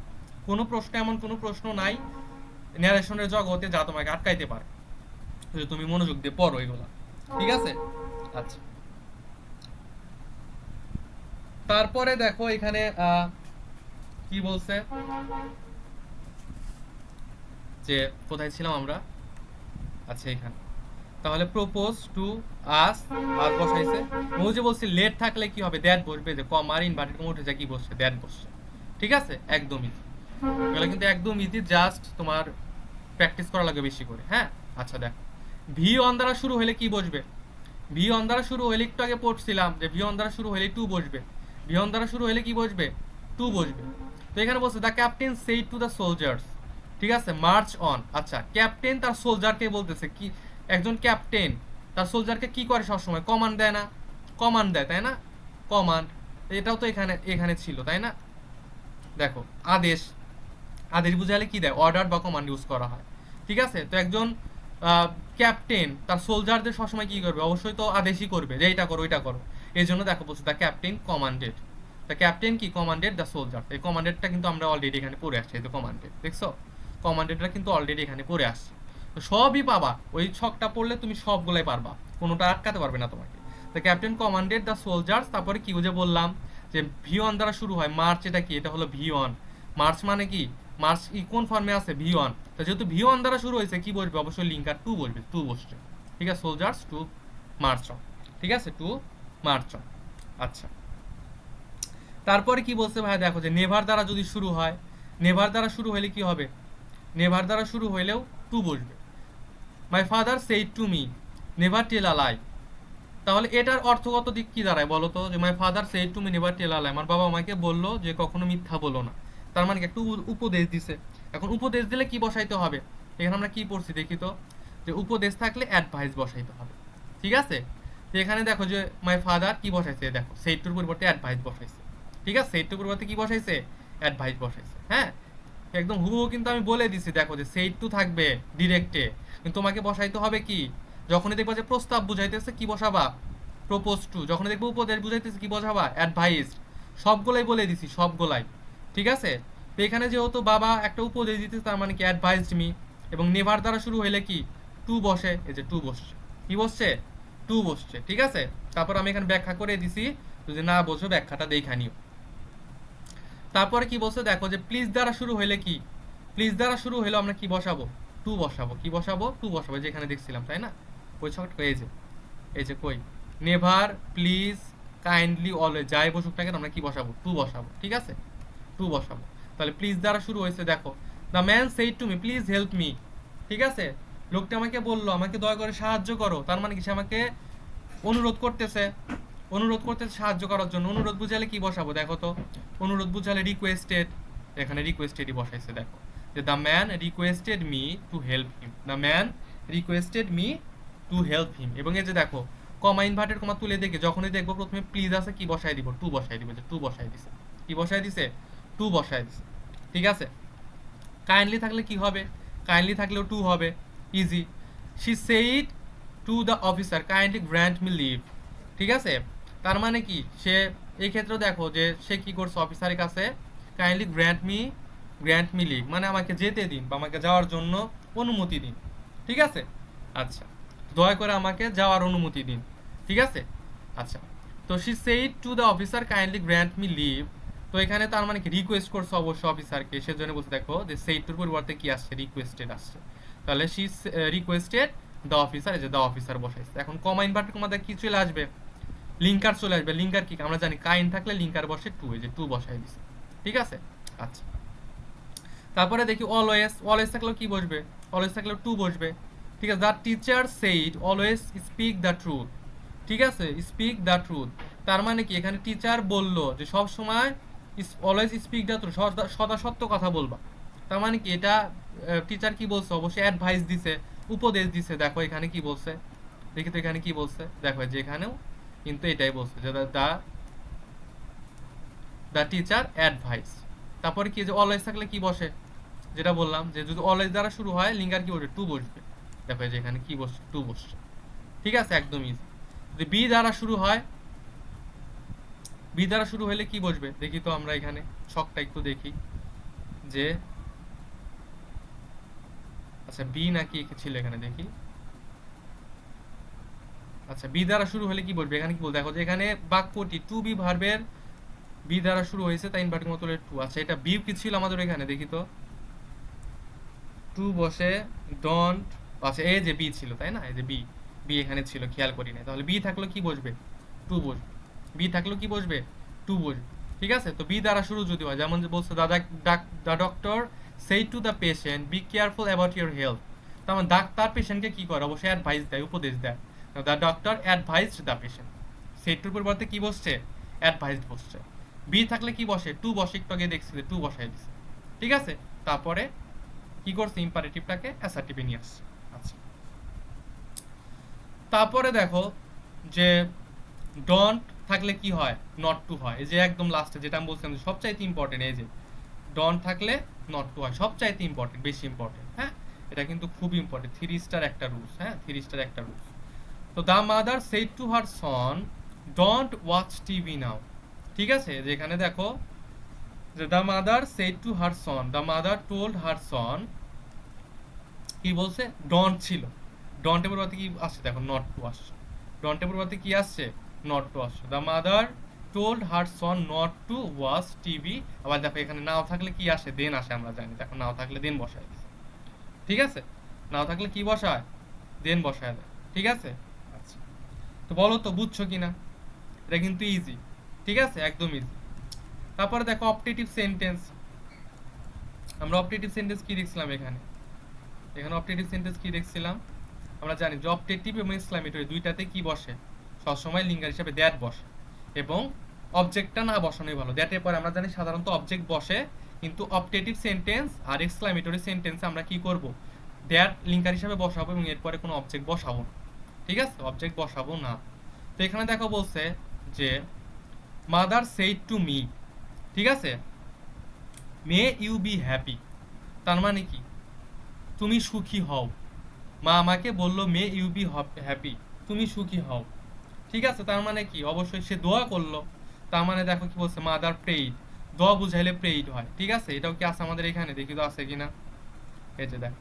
কোনো প্রশ্ন, এমন কোনো প্রশ্ন নাই ন্যারেশনের জগতে যা তোমাকে আটকাইতে পারে, যদি তুমি মনোযোগ দিয়ে পড়ো এগুলা। ঠিক আছে, আচ্ছা। তারপরে দেখো এখানে কি বলছে, যে কোথায় ছিলাম আমরা, আচ্ছা এখানে। তাহলে প্রপোজ টু আস, আর বসাইছে। ও যে বলছি লেট থাকলে কি হবে, দ্যাট বসবে, যে কম আর ইনভার্টেড কমা উঠে যায়, কি বসছে, দ্যাট বসছে। ঠিক আছে, একদম ইজি। এগুলো কিন্তু একদম ইজি, জাস্ট তোমার প্র্যাকটিস করা লাগবে বেশি করে। হ্যাঁ, আচ্ছা দেখো, ভি অন দ্বারা শুরু হলে কি বসবে, ভি অন দ্বারা শুরু হলে একটু আগে পড়ছিলাম যে ভি অন দ্বারা শুরু হলে টু বসবে। ভি অন দ্বারা শুরু হলে কি বসবে, টু বসবে। তো এখানে বলছে the captain said to the soldiers. ঠিক আছে, মার্চ অন। আচ্ছা, ক্যাপ্টেন তার সোলজারকে বলতেছে কি, একজন ক্যাপ্টেন তার সোলজারকে কি করে সবসময়, কমান্ড দেয় না, কমান্ড দেয়, তাই না, কমান্ড। এটাও তো এখানে এখানে ছিল, তাই না। দেখো, আদেশ, আদেশ বুঝালে কি দেয়, অর্ডার বা কমান্ড ইউজ করা হয়। ঠিক আছে, তো একজন ক্যাপ্টেন তার সোলজারদের সবসময় কি করবে, অবশ্যই তো আদেশই করবে যে এইটা করো ওইটা করো। এই জন্য দেখো বলছে the captain commanded, the captain কি কমান্ডেড দ্য সোলজার। এই কমান্ডেডটা কিন্তু আমরা অলরেডি এখানে পড়ে আসছি, এই তো কমান্ডেড, দেখছো, কমান্ডেডটা কিন্তু অলরেডি এখানে পড়ে আসছে। তো সবই পাবা, ওই ছকটা পড়লে তুমি সবগুলাই পারবা, কোনোটা আটকাতে পারবে না তোমাকে। The captain commanded the soldiers, তারপরে কি বুঝে বললাম যে ভি ওয়ান দ্বারা শুরু হয়, মার্চ, এটা কি, এটা হলো ভি ওয়ান। মার্চ মানে কি, মার্চ কোন ফর্মে আছে, ভি ওয়ান। তো যেহেতু ভি ওয়ান দ্বারা শুরু হয়েছে, কি বসবে, অবশ্যই লিঙ্কার টু বসবে, টু বসছে। ঠিক আছে, সোলজার্স টু মার্চ অন। ঠিক আছে, টু মার্চ অন। আচ্ছা, তারপরে কি বলছে ভাই, দেখো যে নেভার দ্বারা যদি শুরু হয়, নেভার দ্বারা শুরু হলে কি হবে, নেভার দ্বারা শুরু হইলেও টু বসবে। My father said to me never tell a lie. তাহলে এটার অর্থগত দিক কি দাঁড়ায় বলো তো, যে my father said to me never tell a lie, আমার বাবা আমাকে বললো যে কখনো মিথ্যা বলো না। তার মানে কি, একটু উপদেশ দিছে। এখন উপদেশ দিলে কি বসাইতে হবে, এখানে আমরা কি পড়ছি দেখি তো, যে উপদেশ থাকলে অ্যাডভাইস বসাইতে হবে। ঠিক আছে, তো এখানে দেখো যে মাই ফাদার কি বসাইছে, দেখো সেইড টুর পরিবর্তে অ্যাডভাইস বসাইছে। ঠিক আছে, সেইড টুর পরিবর্তে কি বসাইছে, অ্যাডভাইস বসাইছে। হ্যাঁ, একদম হুবহু কিন্তু আমি বলে দিছি, দেখো যে সেইড টু থাকবে ডিরেক্টে, কিন্তু তোমাকে বসাইতে হবে কি, যখনই দেখবা যে প্রস্তাব বুঝাইতেছে কি বসাবা, প্রপোজ টু। যখন দেখবো উপদেশ বুঝাইতেছে কি বসাবা, অ্যাডভাইস। সবগুলাই বলে দিছি, সবগুলাই। ঠিক আছে, তো এখানে যেহেতু বাবা একটা উপদেশ দিতেছে, তার মানে কি অ্যাডভাইসড মি, এবং নেভার দ্বারা শুরু হইলে কি টু বসে, এই যে টু বসছে, কি বসছে, টু বসছে। ঠিক আছে, তারপর আমি এখানে ব্যাখ্যা করে দিছি, যদি না বোঝো ব্যাখ্যাটা দেখা নিও। তারপরে কি বলছে দেখো, যে প্লিজ দ্বারা শুরু হইলে কি, প্লিজ দ্বারা শুরু হইলে আমরা কি বসাবো, টু বসাবো। কি বসাবো, টু বসাবো, যেখানে দেখছিলাম, তাই না, ওই ছকটা, এই যে, এই যে কই, নেভার, প্লিজ, কাইন্ডলি, অলওয়েজ, যাই বসুক না কেন আমরা কি বসাবো, টু বসাবো। ঠিক আছে, টু বসাবো। তাহলে প্লিজ দ্বারা শুরু হয়েছে, দেখো the man said to me please help me. ঠিক আছে, লোকটা আমাকে বললো আমাকে দয়া করে সাহায্য করো, তার মানে কি, সে আমাকে অনুরোধ করতেছে, অনুরোধ করতেছে সাহায্য করার জন্য। অনুরোধ বুঝালে কি বসাবো দেখো তো, অনুরোধ বুঝালে রিকোয়েস্টেড, এখানে রিকোয়েস্টেডই বসাইছে। দেখো যে the man requested me to help him, the man requested me to help him. এবং এই যে দেখো কমা ইনভার্টেড কমা তুলে দেখে যখনই দেখবো প্রথমে প্লিজ আছে, কি বসাই দিব, টু বসাই দিব, যে টু বসাই দিছে, কি বসাই দিছে, টু বসাই দিছে। ঠিক আছে, কাইন্ডলি থাকলে কি হবে, কাইন্ডলি থাকলেও টু হবে, easy. She said to the officer kindly grant me leave. ঠিক আছে, তার মানে কি, সে এই ক্ষেত্রে দেখো যে সে কি করছে, অফিসারের কাছে কাইন্ডলি গ্র্যান্ট মি লিভ, মানে আমাকে যেতে দিন বা আমাকে যাওয়ার জন্য অনুমতি দিন। ঠিক আছে, আচ্ছা, দয়া করে আমাকে যাওয়ার অনুমতি দিন। ঠিক আছে, আচ্ছা, তো she said to the officer kindly grant me leave. তো এখানে তার মানে কি, রিকোয়েস্ট করছে অবশ্য অফিসারকে, সেজন্য বলতে দেখো যে সেইড টুর পরিবর্তে কি আসছে, রিকোয়েস্টেড আসছে। তাহলে শি রিকোয়েস্টেড দ্য অফিসার, এই যে দ্য অফিসার বসাইছে। এখন কমা ইনভার্টেড কমা কি চলে আসবে, লিঙ্কার চলে আসবে। লিঙ্কার কি আমরা জানি, কাইন থাকলে লিঙ্কার বসে টু, এই যে টু বসাই দিছে। ঠিক আছে, আচ্ছা, তারপরে দেখি অলওয়েজ, অলওয়েজ থাকলেও কি বসবে, অলওয়েজ থাকলেও টু বসবে। ঠিক আছে, the teacher said always speak the truth. ঠিক আছে, স্পিক দ্য ট্রুথ, তার মানে কি, এখানে টিচার বললো যে সব সময় অলওয়েজ স্পিক দ্য ট্রুথ, সদা সত্য কথা বলবা। তার মানে কি, এটা টিচার কি বলছে, অবশ্যই অ্যাডভাইস দিছে, উপদেশ দিছে। দেখো এখানে কি বলছে, দেখি তো এখানে কি বলছে, দেখো যে এখানেও কিন্তু এটাই বলছে যে দা দ্য টিচার অ্যাডভাইস। তারপরে কি যে অলওয়েজ থাকলে কি বসে, যেটা বললাম যে যদি অলওয়েজ দ্বারা শুরু হয় লিঙ্গার কি বসবে, টু বসবে। দেখো যে এখানে কি বসছে, টু বসছে। ঠিক আছে, একদম ইজি। যদি বি দ্বারা শুরু হয়, বি দ্বারা শুরু হলে কি বসবে দেখি তো আমরা এখানে ছকটা একটু দেখি যে, আচ্ছা বি নাকি ছিল এখানে দেখি। আচ্ছা বি দ্বারা শুরু হলে কি বলবে, এখানে কি বল, দেখো যে এখানে বাক্যটি টু বি ভার্বের বি দ্বারা শুরু হয়েছে, তাই ইনভার্টিং মতো টু। আচ্ছা এটা বি কি ছিল আমাদের এখানে দেখি তো, টু বসে ডন্ট। আচ্ছা এই যে বি ছিল তাই না, এই যে বি, বি এখানে ছিল খেয়াল করি না, তাহলে বি থাকলো কি বসবে, টু বসবে। বি থাকলো কি বসবে, টু বসবে। ঠিক আছে, তো বি দ্বারা শুরু যদি হয়, যেমন যে বলছে দাদা দা ডক্টর সেই to the patient be careful about your health. তার মানে ডাক্তার পেশেন্টকে কি করে, অবশ্যই অ্যাডভাইস দেয়, উপদেশ দেয়। The doctor advised the patient, সেই টুর পরিবর্তে কি বসছে, অ্যাডভাইসড বসছে। বি থাকলে কি বসে, টু বসে, একটু আগে দেখছি টু বসাই দিচ্ছে। ঠিক আছে, তারপরে কি করছে, ইম্পারেটিভটাকে অ্যাসার্টিভে নিয়ে আসছে। আচ্ছা তারপরে দেখো যে ডন্ট থাকলে কি হয়, নট টু হয়। এই যে একদম লাস্টে যেটা আমি বলছিলাম যে সবচাইতে ইম্পর্টেন্ট, এই যে ডন্ট থাকলে নট টু হয়, সবচাইতে ইম্পর্টেন্ট, বেশি ইম্পর্টেন্ট। হ্যাঁ, এটা কিন্তু খুব ইম্পর্টেন্ট, 3 স্টার একটা রুলস। হ্যাঁ, 3 স্টার একটা রুলস। তো the mother said to her son don't watch TV now. ঠিক আছে, যেখানে দেখো যে the mother said to her son, the mother told her son, কি বলছে, ডন্ট ছিল। ডন্টের পরিবর্তে কি আসছে, দেখো নট টু আসছে। ডন্টের পরিবর্তে কি আসছে, নট টু আসছে। The mother told her Son not to watch TV. আবার দেখো এখানে নাও থাকলে কি আসে, দেন আসে, আমরা জানি। দেখো নাও থাকলে দেন বসায় দিছে। ঠিক আছে, নাও থাকলে কি বসায়, দেন বসায় দেয়। ঠিক আছে, আচ্ছা তো বলো তো বুঝছো কিনা, এটা কিন্তু ইজি। ঠিক আছে, একদম ইজি। তারপরে দেখো অপটেটিভ সেন্টেন্স। আমরা অপটেটিভ সেন্টেন্স কি দেখছিলাম এখানে, এখানে অপটেটিভ সেন্টেন্স কি দেখছিলাম, আমরা জানি যে অপটেটিভ এবং এক্সক্লামেটরি দুইটাতে কি বসে, সবসময় লিঙ্গার হিসাবে দ্যাট বসে, এবং অবজেক্টটা না বসানোই ভালো। দ্যাটের পরে আমরা জানি সাধারণত অবজেক্ট বসে, কিন্তু অপটেটিভ সেন্টেন্স আর এক্সক্লামেটরি সেন্টেন্সে আমরা কি করব, দ্যাট লিঙ্গার হিসাবে বসাবো এবং এরপরে কোনো অবজেক্ট বসাবো না। ঠিক আছে, অবজেক্ট বসাবো না। তো এখানে দেখো বলছে যে মাদার সেইড টু মি। ঠিক আছে, মে ইউ বি হ্যাপি, তার মানে কি, তুমি সুখী হও। মা আমাকে বললো মে ইউ বি হ্যাপি, তুমি সুখী হও। ঠিক আছে, তার মানে কি, অবশ্যই সে দোয়া করলো। তার মানে দেখো কি বলছে, মাদার প্রেইড, দোয়া বুঝাইলে প্রেইড হয়। ঠিক আছে, এটাও কি আছে আমাদের এখানে, দেখি তো আছে কিনা। এই যে দেখ,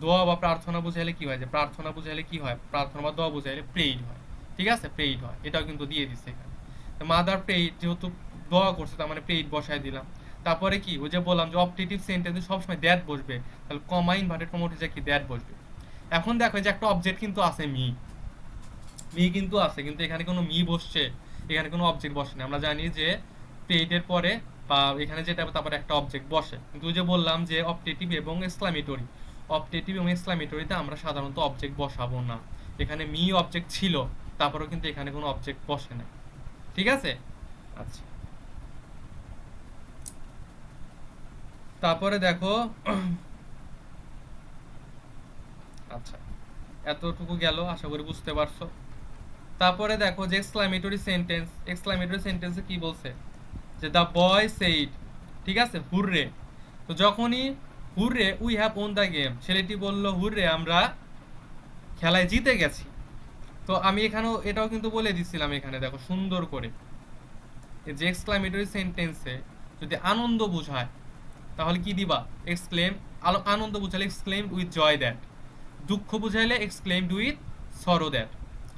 দোয়া বা প্রার্থনা বুঝাইলে কি হয়, যে প্রার্থনা বুঝাইলে কি হয়, প্রার্থনা বা দোয়া বুঝাইলে প্রেইড হয়। ঠিক আছে, প্রেইড হয়, এটাও কিন্তু দিয়ে দিচ্ছে এখানে। মাদার প্রেইড, যেহেতু দোয়া করছে তার মানে প্রেইড বসাই দিলাম। তারপরে কি, ওই যে বললাম যে অপটেটিভ সেন্টেন্সে সবসময় দ্যাট বসবে, তাহলে কমা ইনভার্টেড কমা উঠে যায় কি, দ্যাট বসবে। এখন দেখো যে একটা অবজেক্ট কিন্তু আছে মি, মি কিন্তু আছে, কিন্তু এখানে কোনো মি বসছে, এখানে কোনো অবজেক্ট বসে না। আমরা জানি যে পেইডের পরে বা এখানে যেটা তারপরে একটা অবজেক্ট বসে, কিন্তু ওই যে বললাম যে অপটেটিভ এবং এক্সক্লামেটরি, অপটেটিভ এবং এক্সক্লামেটরিতে আমরা সাধারণত অবজেক্ট বসাবো না। এখানে মি অবজেক্ট ছিল, তারপরেও কিন্তু এখানে কোনো অবজেক্ট বসে না। ঠিক আছে, আচ্ছা তারপরে দেখো আচ্ছা এতটুকু গেল, আশা করি বুঝতে পারছো। তারপরে দেখো যে এক্সক্লামেটরি সেন্টেন্স, এক্সক্লামেটরি সেন্টেন্সে কি বলছে, যে দ্য বয় সেইড। ঠিক আছে, হুররে। তো যখনই hurray we have won the game, ছেলেটি বলল হুররে আমরা খেলায় জিতে গেছি। তো আমি এখানেও এটাও কিন্তু বলে দিচ্ছিলাম, এখানে দেখো সুন্দর করে, যে এক্সক্লামেটরি সেন্টেন্সে যদি আনন্দ বোঝায় তাহলে কি দিবা, এক্সক্লেম। আনন্দ বুঝাইলে এক্সক্লেমড উইথ জয় দ্যাট, দুঃখ বুঝাইলে এক্সক্লেমড উইথ সরো দ্যাট।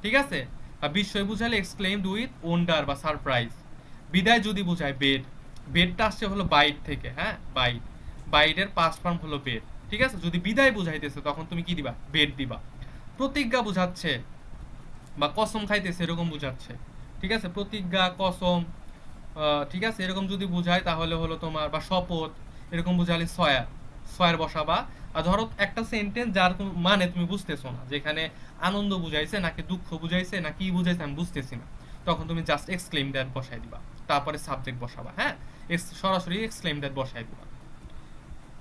ঠিক আছে, আর বিস্ময় বুঝাইলে এক্সক্লেমড উইথ ওন্ডার বা সারপ্রাইজ। বিদায় যদি বুঝায় বেড, বেডটা আসছে হলো বাইট থেকে। হ্যাঁ, বাইট, বাইটের পাস্ট ফর্ম হলো বেড। ঠিক আছে, যদি বিদায় বুঝাইতেছে তখন তুমি কি দিবা, বেড দিবা। প্রতিজ্ঞা বুঝাচ্ছে বা কসম খাইতেছে এরকম বুঝাচ্ছে। ঠিক আছে, প্রতিজ্ঞা, কসম, ঠিক আছে, এরকম যদি বুঝায় তাহলে হলো তোমার, বা শপথ এরকম বুঝালে সয়ার, সয়ার বসাবা। আর ধরো একটা সেন্টেন্স যার মানে তুমি বুঝতেছো না, যেখানে আনন্দ বুঝাইছে নাকি দুঃখ বুঝাইছে না কি বুঝাইছে আমি বুঝতেছি না, তখন তুমি জাস্ট এক্সক্লেম দ্যাট বসাই দিবা, তারপরে সাবজেক্ট বসাবা। হ্যাঁ, সরাসরি এক্সক্লেম দ্যাট বসাই দিবা।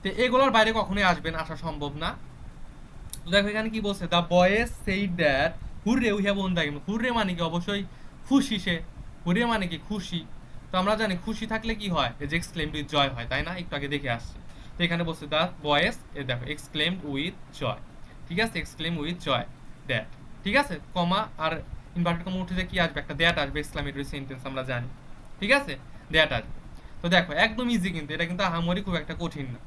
তো এগুলোর বাইরে কখনোই আসবে না, আসা সম্ভব না। তো দেখো এখানে কি বলছে, the boys said that hurray we have won the game, hurray মানে কি অবশ্যই খুশি সে, হুররে মানে কি খুশি। তো আমরা জানি খুশি থাকলে কি হয়, এই যে এক্সক্লেমড উইথ জয় হয়, তাই না? একটু আগে দেখে আসছি। তো এখানে বলছে দ্য বয়েস, এ দেখো এক্সক্লেমড উইথ জয়, ঠিক আছে, এক্সক্লেম উইথ জয় দ্যাট, ঠিক আছে, কমা আর ইনভার্টেড কমা উঠে যে কি আসবে, একটা দ্যাট আসবে, এক্সক্লামেটরি সেন্টেন্স আমরা জানি, ঠিক আছে, দ্যাট আসবে। তো দেখো একদম ইজি, কিন্তু এটা কিন্তু আহামরি খুব একটা কঠিন না,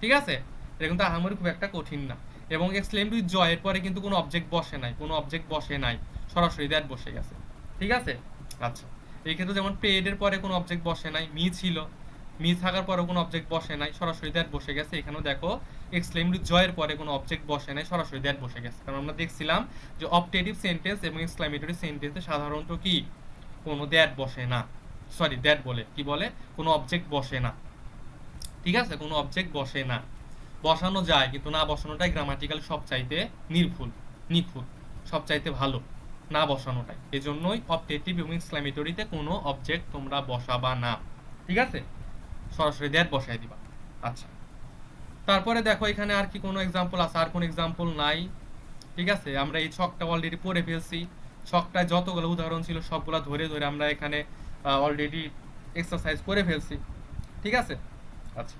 ঠিক আছে, এটা কিন্তু আহামরি খুব একটা কঠিন না। এবং এক্সক্লেমড উইথ জয় এর পরে কিন্তু কোনো অবজেক্ট বসে নাই, কোনো অবজেক্ট বসে নাই, সরাসরি দ্যাট বসে গেছে, ঠিক আছে। আচ্ছা, এই ক্ষেত্রে যেমন পেড এর পরে কোনো অবজেক্ট বসে নাই, মি ছিল, মি থাকার পরেও কোনো অবজেক্ট বসে নাই, সরাসরি দ্যাট বসে গেছে। এখানেও দেখো এক্সক্লেমড উইথ জয়ের পরে কোনো অবজেক্ট বসে নাই, সরাসরি দ্যাট বসে গেছে। কারণ আমরা দেখছিলাম যে অবজেক্টিভ সেন্টেন্স এবং এক্সক্লেমেটরি সেন্টেন্সে সাধারণত কি কোনো দ্যাট বসে না, সরি দ্যাট বলে কি বলে, কোনো অবজেক্ট বসে না, ঠিক আছে, কোনো অবজেক্ট বসে না। বসানো যায় কিন্তু না বসানোটাই গ্রামাটিক্যাল সবচাইতে নির্ভুল, নিখুঁত, সবচাইতে ভালো না বসানোটাই। এজন্যই অবজেক্টিভ এবং এক্সক্লেমেটরিতে কোনো অবজেক্ট তোমরা বসাবা না, ঠিক আছে, সরাসরি দ্যাট বসাই দিবা। আচ্ছা, তারপরে দেখো এখানে আর কি কোনো এক্সাম্পল আছে, আর কোনো এক্সাম্পল নাই, ঠিক আছে। আমরা এই ছকটা অলরেডি পড়ে ফেলছি, ছকটায় যতগুলো উদাহরণ ছিল সবগুলো ধরে ধরে আমরা এখানে অলরেডি এক্সারসাইজ করে ফেলছি, ঠিক আছে। আচ্ছা,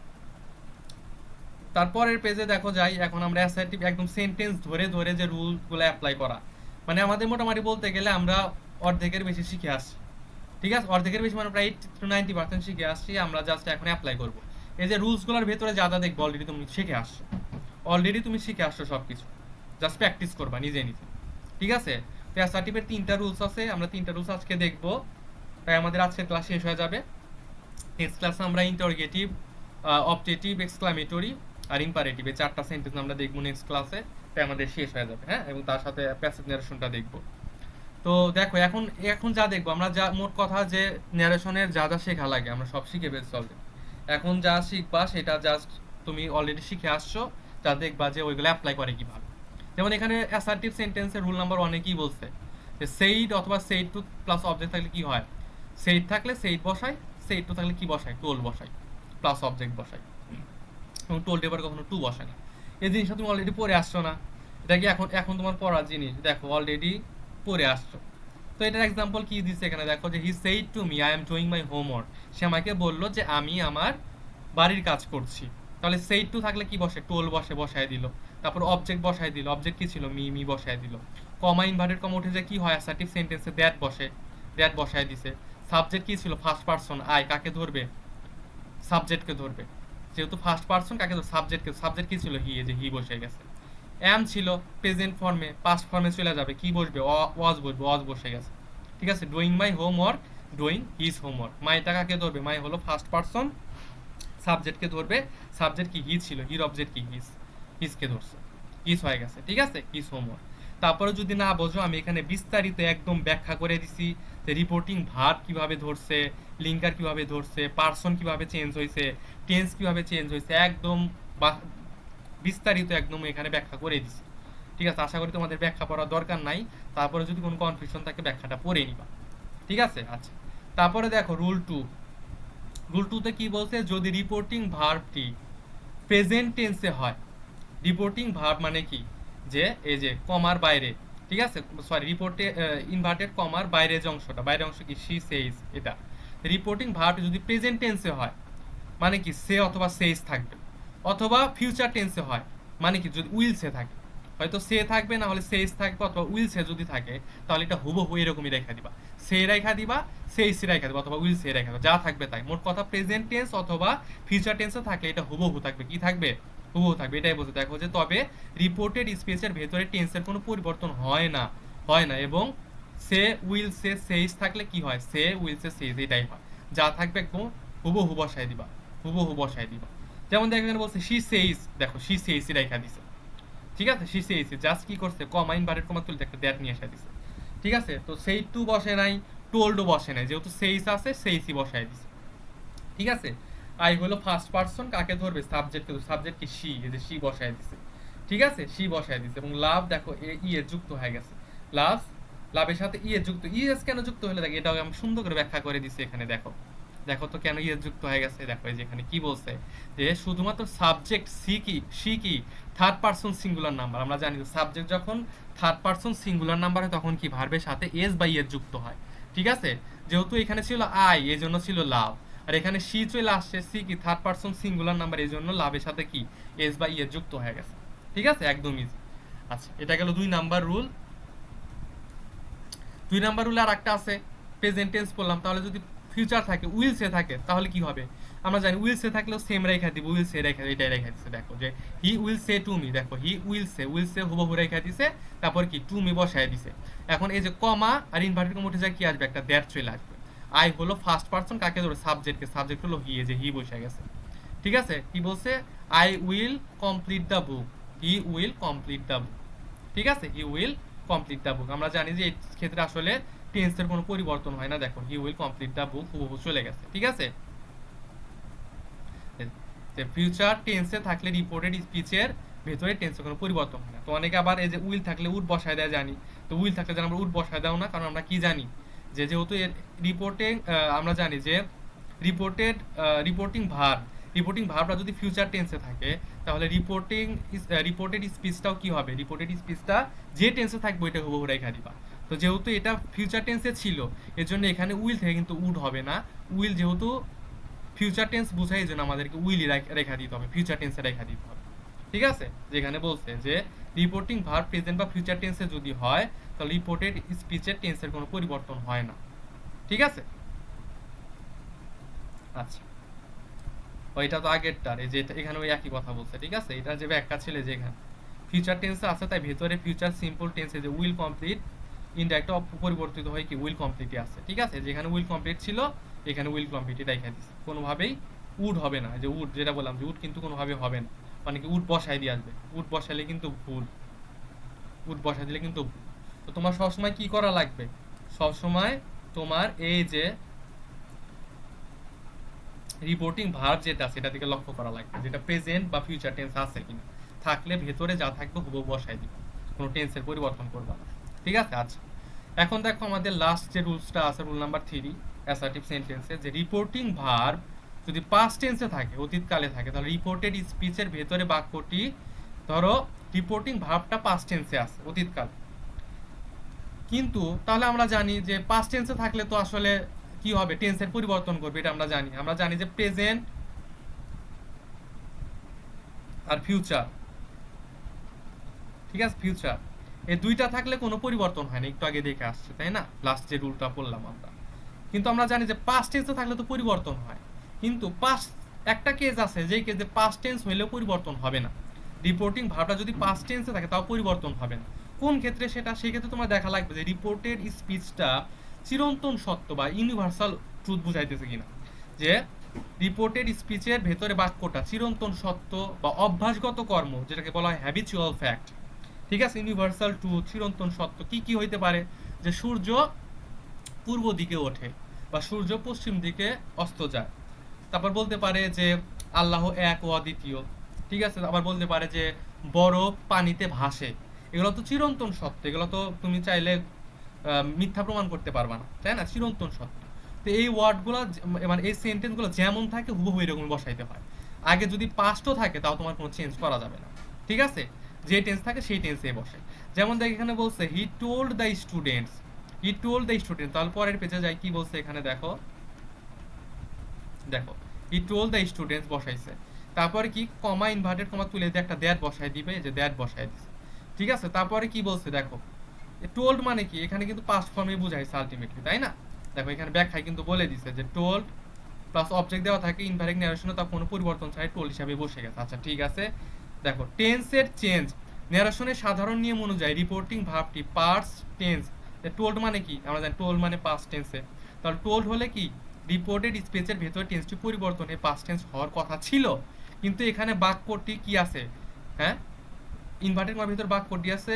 তারপরের পেজে দেখো যাই, এখন আমরা অ্যাসার্টিভ একদম সেন্টেন্স ধরে ধরে যে রুলগুলো অ্যাপ্লাই করা, মানে আমাদের মোটামুটি বলতে গেলে আমরা অর্ধেকের বেশি শিখে আসছি, ঠিক আছে, অর্ধেকের বেশি মানে প্রায় 80 to 90% শিখে আসছি, আমরা জাস্ট এখন অ্যাপ্লাই করব। এই যে রুলসগুলোর ভেতরে যা যা দেখবো অলরেডি তুমি শিখে আসছো, অলরেডি তুমি শিখে আসছো সব কিছু, জাস্ট প্র্যাকটিস করবা নিজে নিজে, ঠিক আছে। তো অ্যাসার্টিভের 3টা রুলস আছে, আমরা 3টা রুলস আজকে দেখবো, তাই আমাদের আজকের ক্লাস শেষ হয়ে যাবে। নেক্সট ক্লাসে আমরা ইন্টারোগেটিভ, অবজেক্টিভ, এক্সক্লামেটরি আর ইম্পারেটিভ এই 4টা সেন্টেন্স আমরা দেখবো নেক্সট ক্লাসে, তাই আমাদের শেষ হয়ে যাবে, হ্যাঁ, এবং তার সাথে প্যাসিভ ন্যারেশনটা দেখবো। তো দেখো এখন এখন যা দেখবো আমরা, যা মোট কথা যে ন্যারেশনের যা যা শেখা লাগে আমরা সব শিখে ফেলছি অলরেডি। এখন যা শিখবা সেটা জাস্ট তুমি অলরেডি শিখে আসছো, যা দেখবা যে ওইগুলো অ্যাপ্লাই করে কিভাবে। যেমন এখানে অ্যাসার্টিভ সেন্টেন্সের রুল নাম্বার 1 কি বলছে, যে সেইড অথবা সেইড টু প্লাস অবজেক্ট থাকলে কি হয়, সেইড থাকলে সেইড বসাই, সেইড টু থাকলে কি বসাই, টোল বসাই, প্লাস অবজেক্ট বসাই, এবং টোল এবার কখনো টু বসাই না। এই জিনিসটা তুমি অলরেডি পড়ে আসছো না, এটা কি এখন এখন তোমার পড়ার জিনিস, দেখো অলরেডি পড়ে আসছো। তো এটার এক্সাম্পল কি দিচ্ছে এখানে দেখো, যে he said to me I am doing my homework, সে আমাকে বললো যে আমি আমার বাড়ির কাজ করছি। তাহলে সেইড টু থাকলে কি বসে, টোল বসে, বসায় দিল। তারপর অবজেক্ট বসায় দিল, অবজেক্ট কি ছিল, মি, মি বসায় দিল। কমা ইনভার্টেড কমা উঠে যে কি হয়, অ্যাসার্টিভ সেন্টেন্সে দ্যাট বসে, দ্যাট বসায় দিছে। সাবজেক্ট কি ছিল, ফার্স্ট পারসন, আই, কাকে ধরবে, সাবজেক্টকে ধরবে, যেহেতু ফার্স্ট পারসন কাকে ধরবে, সাবজেক্টকে, সাবজেক্ট কি ছিল, হি, এই যে হি বসে গেছে। অ্যাম ছিল প্রেজেন্ট ফর্মে, পাস্ট ফর্মে চলে যাবে, কি বসবে, ওয়াজ বসবে, ওয়াজ বসে গেছে, ঠিক আছে। Doing my homework, doing his homework. মাইটা কাকে ধরবে, মাই হলো ফার্স্ট পারসন, সাবজেক্টকে ধরবে, সাবজেক্ট কি, হি ছিল, হির অবজেক্ট কি, হিজ, হিজকে ধরছে, হিজ হয়ে গেছে, ঠিক আছে, হিজ হোমওয়ার্ক। তারপরে যদি না বোঝো আমি এখানে বিস্তারিত একদম ব্যাখ্যা করে দিছি, যে রিপোর্টিং ভার্ব কিভাবে ধরছে, লিঙ্কার কিভাবে ধরছে, পার্সন কিভাবে চেঞ্জ হয়েছে, টেন্স কিভাবে চেঞ্জ হয়েছে, একদম বিস্তারিত একদম এখানে ব্যাখ্যা করে দিছি, ঠিক আছে। আশা করি তোমাদের ব্যাখ্যা পড়ার দরকার নাই, তারপরে যদি কোনো কনফিউশন থাকে ব্যাখ্যাটা পড়ে নিবা, ঠিক আছে। আচ্ছা, তারপরে দেখো রুল 2, রুল 2 তে কি বলছে, যদি রিপোর্টিং ভার্বটি প্রেজেন্ট টেন্সে হয়, রিপোর্টিং ভার্ব মানে কি, যে এই যে কমার বাইরে, ঠিক আছে, সরি রিপোর্টে ইনভার্টেড কমার বাইরে যে অংশটা, বাইরের অংশ কি, শি সেইজ, এটা রিপোর্টিং ভার্ব যদি প্রেজেন্ট টেন্সে হয় মানে কি সে অথবা সেইজ থাকবে, অথবা ফিউচার টেন্সে হয় মানে কি যদি উইল সে থাকে, হয়তো সে থাকবে, না হলে সেইজ থাকবে, অথবা উইল সে যদি থাকে, তাহলে এটা হুবহু এরকমই রেখা দিবা, সে রেখা দিবা, সেইজ রেখা দিবা, অথবা উইল সে রেখা দিবা, যা থাকবে তাই। মোট কথা প্রেজেন্ট টেন্স অথবা ফিউচার টেন্সে থাকলে এটা হুবহু থাকবে, কি থাকবে, হুবহু থাকবে, এটাই বলতে দেখো যে তবে রিপোর্টেড স্পেসের ভেতরে টেন্সের কোনো পরিবর্তন হয় না, হয় না। এবং সে উইল সে সেইজ থাকলে কি হয়, সে উইল সে সেইজ, এটাই হয়, যা থাকবে একদম হুবহু বসায় দিবা, হুবহু বসায় দিবা। যেমন দেখো এখানে বলছে শি সেইজ, দেখো শি সেইজ রেখা দিছে, ঠিক আছে, শি সেইজ জাস্ট কি করছে, কমা ইনভার্টেড কমা তুলতে একটা দ্যাট নিয়ে এসে দিছে, ঠিক আছে। তো সেই টু বসে নাই, টোল্ডও বসে নাই, যেহেতু সেইজ আছে সেইজই বসায় দিছে, ঠিক আছে। আই হলো ফার্স্ট পারসন, কাকে ধরবে, সাবজেক্ট, সাবজেক্ট কি, শি, এই যে শি বসায় দিছে, ঠিক আছে, শি বসায় দিছে। এবং লাভ দেখো ই এর যুক্ত হয়ে গেছে, লাভ, লাভের সাথে ই এর যুক্ত, ই এস কেন যুক্ত হলে দেখে এটাও আমি সুন্দর করে ব্যাখ্যা করে দিছি এখানে দেখো, দেখো তো কেন ইয়ে যুক্ত হয়ে গেছে, দেখো এই যে এখানে কি বলছে যে শুধুমাত্র সাবজেক্ট সি কি থার্ড পারসন সিঙ্গুলার নাম্বার। আমরা জানি সাবজেক্ট যখন থার্ড পারসন সিঙ্গুলার নাম্বার হয় তখন কি ভার্বের সাথে এস বা ইয়ের যুক্ত হয়, ঠিক আছে। যেহেতু এখানে ছিল আই, এই জন্য ছিল লাভ, আর এখানে সি চলে আসছে, সি কি থার্ড পারসন সিঙ্গুলার নাম্বার, এই জন্য লাভের সাথে কি এস বা ইয়ের যুক্ত হয়ে গেছে, ঠিক আছে, একদম ইজি। আচ্ছা, এটা গেল 2 নাম্বার রুল। 2 নাম্বার রুলে আর একটা আছে, প্রেজেন্ট টেন্স বললাম, তাহলে যদি ফিউচার থাকে উইল সে থাকে তাহলে কি হবে, আমরা জানি উইল সে থাকলেও সেম রেখা দিব, উইল সে রেখা এটাই রেখা দিছে। দেখো যে he will say to me, দেখো হি উইল সে হুবহু রেখা দিছে, তারপর কি টু মি বসায় দিছে। এখন এই যে কমা আর ইনভার্টেড কমা উঠে যায়, কি আসবে, একটা দ্যাট চলে আসবে। আই হলো ফার্স্ট পারসন, কাকে ধরে, সাবজেক্টকে, সাবজেক্ট হলো হি, এই যে হি বসে গেছে, ঠিক আছে। কি বলছে, I will complete the book, he will complete the book, ঠিক আছে, he will complete the book. আমরা জানি যে এই ক্ষেত্রে আসলে টেন্সের কোনো পরিবর্তন হয় না, দেখো he will complete the book হুবহু চলে গেছে, ঠিক আছে। ফিউচার টেন্সে থাকলে রিপোর্টেড স্পিচের ভেতরে টেন্সের কোনো পরিবর্তন হয় না। তো অনেকে আবার এই যে উইল থাকলে উড বসায় দেয়, জানি তো উইল থাকলে যেন আমরা উড বসায় দাও না, কারণ আমরা কি জানি যে যেহেতু এর রিপোর্টে আমরা জানি যে রিপোর্টিং ভার্বটা যদি ফিউচার টেন্সে থাকে তাহলে রিপোর্টেড স্পিচটাও কি হবে, রিপোর্টেড স্পিচটা যে টেন্সে থাকবে ওইটা হুবহু রেখা দিবা। তো যেহেতু এটা ফিউচার টেন্সে ছিল এর জন্য এখানে উইল থেকে কিন্তু উড হবে না, উইল যেহেতু ফিউচার টেন্স বোঝায় এই জন্য আমাদেরকে উইলই রেখা দিতে হবে, ফিউচার টেন্সে রেখা দিতে হবে, ঠিক আছে। যেখানে বলছে যে রিপোর্টিং ভার্ব প্রেজেন্ট বা ফিউচার টেন্সে যদি হয় তাহলে রিপোর্টেড স্পিচের টেন্সের কোনো পরিবর্তন হয় না, ঠিক আছে। আচ্ছা, ওইটা তো আগেরটার, এই যে এখানে ওই একই কথা বলছে, ঠিক আছে। এটা যে ব্যাখ্যা ছিল যে এখানে ফিউচার টেন্সে আছে তাই ভেতরে ফিউচার সিম্পল টেন্সে যে উইল কমপ্লিট ইনডাইরেক্ট পরিবর্তিত হয় কি উইল কমপ্লিটই আছে, ঠিক আছে। যেখানে উইল কমপ্লিট ছিল এখানে উইল কমপ্লিটই দেখা দিচ্ছে, কোনোভাবেই উড হবে না। যে উড যেটা বললাম যে উড কিন্তু কোনোভাবে হবে না, মানে কি উড বসাই দিয়ে আসবে, উড বসাইলে কিন্তু ভুল, উড বসাই দিলে কিন্তু ভুল। তো তোমার সবসময় কি করা লাগবে, সবসময় তোমার এই যে রিপোর্টিং ভার্ব যেটা সেটা দিকে লক্ষ্য করা লাগবে, যেটা প্রেজেন্ট বা ফিউচার টেন্স আছে কিনা, থাকলে ভেতরে যা থাকবে হুবহু বসাই দিবে, কোনো টেন্সের পরিবর্তন করবে না, ঠিক আছে। আচ্ছা, এখন দেখো আমাদের লাস্ট যে রুলসটা আছে, রুল নাম্বার 3 অ্যাসার্টিভ সেন্টেন্সে, যে রিপোর্টিং ভার্ব যদি পাস্ট টেন্সে থাকে, অতীতকালে থাকে, তাহলে রিপোর্টেড স্পিচের ভেতরে বাক্যটি, ধরো রিপোর্টিং ভার্বটা পাস্ট টেন্সে আছে অতীতকাল, কিন্তু তাহলে আমরা জানি যে পাস্ট টেন্সে থাকলে তো আসলে কি হবে, টেন্সের পরিবর্তন করবে, এটা আমরা জানি যে প্রেজেন্ট আর ফিউচার, ঠিক আছে, ফিউচার এই দুইটা থাকলে কোনো পরিবর্তন হয় না, একটু আগে দেখে আসছে তাই না, লাস্ট যে রুলটা পড়লাম আমরা। কিন্তু আমরা জানি যে পাস্ট টেন্সে থাকলে তো পরিবর্তন হয়, কিন্তু পাস্ট একটা কেস আছে যেই কেসে পাস্ট টেন্স হইলেও পরিবর্তন হবে না, রিপোর্টিং ভার্বটা যদি পাস্ট টেন্সে থাকে তাও পরিবর্তন হবে না। কোন ক্ষেত্রে সেটা, সেই ক্ষেত্রে তোমার দেখা লাগবে যে রিপোর্টেড স্পিচটা চিরন্তন সত্য বা ইউনিভার্সাল ট্রুথ বুঝাইতেছে কিনা, যে রিপোর্টেড স্পিচের ভেতরে বাক্যটা চিরন্তন সত্য বা অভ্যাসগত কর্ম, যেটাকে বলা হয় হ্যাবিচুয়াল ফ্যাক্ট, ঠিক আছে, ইউনিভার্সাল ট্রুথ, চিরন্তন সত্য কি কি হইতে পারে, যে সূর্য পূর্ব দিকে ওঠে বা সূর্য পশ্চিম দিকে অস্ত যায়, তারপর বলতে পারে যে আল্লাহ এক ও অদ্বিতীয়, ঠিক আছে, আবার বলতে পারে যে বরফ পানিতে ভাসে, এগুলো তো চিরন্তন সত্য, এগুলো তো তুমি চাইলে মিথ্যা প্রমাণ করতে পারবা না, তাই না, চিরন্তন সত্য। তো এই ওয়ার্ডগুলো মানে এই সেন্টেন্সগুলো যেমন থাকে হুবহু এরকম বসাইতে হয়, আগে যদি পাস্টও থাকে তাও তোমার কোনো চেঞ্জ করা যাবে না, ঠিক আছে, যে টেন্স থাকে সেই টেন্সে বসে। যেমন দেখ এখানে বলছে হি told the students, he told the student, তাহলে পরের পেজে যাই কি বলছে এখানে, দেখো দেখো হি টোল্ড দ্য স্টুডেন্টস বসাইছে, তারপরে কি কমা ইনভার্টেড কমা তুলে দিয়ে একটা দ্যাট বসাই দিবে, যে দ্যাট বসাই দিছে, ঠিক আছে। তারপরে কি বলছে দেখো, টোল্ড মানে কি, এখানে কিন্তু পাস্ট ফর্মে বুঝাইছে আলটিমেটলি, তাই না। দেখো এখানে ব্যাখ্যায় কিন্তু বলে দিছে যে টোল্ড প্লাস অবজেক্ট দেওয়া থাকে, ইনভারেক্ট ন্যারেশনে তার কোনো পরিবর্তন ছাড়াই টোল্ড হিসাবে বসে গেছে। আচ্ছা ঠিক আছে, দেখো টেন্সের চেঞ্জ, ন্যারেশনের সাধারণ নিয়ম অনুযায়ী রিপোর্টিং ভার্বটি পাস্ট টেন্স, টোল্ড মানে কি, আমরা জানি টোল্ড মানে পাস্ট টেন্সে, তাহলে টোল্ড হলে কি রিপোর্টেড স্পেসের ভেতরে টেন্সটি পরিবর্তন হয়ে পাস্ট টেন্স হওয়ার কথা ছিল, কিন্তু এখানে বাক্যটি কি আছে, হ্যাঁ ইনভার্টেড কমার ভিতর বাক্যটি আছে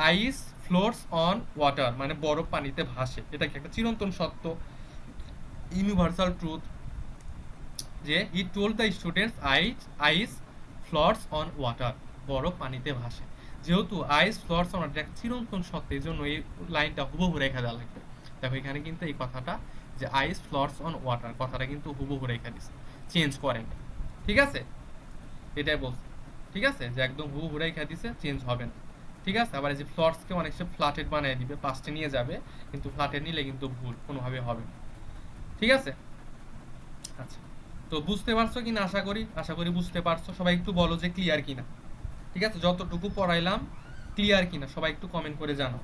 আইস ফ্লোটস অন ওয়াটার, মানে বরফ পানিতে ভাসে, এটা কি একটা চিরন্তন সত্য, ইউনিভার্সাল ট্রুথ, যে he told the students ice floats on water, বরফ পানিতে ভাসে, যেহেতু আইস ফ্লোটস অন ওয়াটার চিরন্তন সত্য, এই জন্য এই লাইনটা হুবহু রেখা দেওয়া লাগবে। দেখো এখানে কিন্তু এই কথাটা যে আইস ফ্লোটস অন ওয়াটার, কথাটা কিন্তু হুবহু রেখে দিছে, চেঞ্জ করেন, ঠিক আছে, এটাই বলছে, ঠিক আছে, যে একদম হুবহু রেখে দিছে, চেঞ্জ হবে না, ঠিক আছে। আবার এই যে ফ্লটসকে অনেক সে ফ্ল্যাটেড বানিয়ে দিবে, পাস্টে নিয়ে যাবে, কিন্তু ফ্ল্যাটেড নিলে কিন্তু ভুল কোনোভাবে হবে না, ঠিক আছে। আচ্ছা, তো বুঝতে পারছো কিনা, আশা করি বুঝতে পারছো। সবাই একটু বলো যে ক্লিয়ার কিনা, ঠিক আছে, যতটুকু পড়াইলাম ক্লিয়ার কিনা, সবাই একটু কমেন্ট করে জানাও।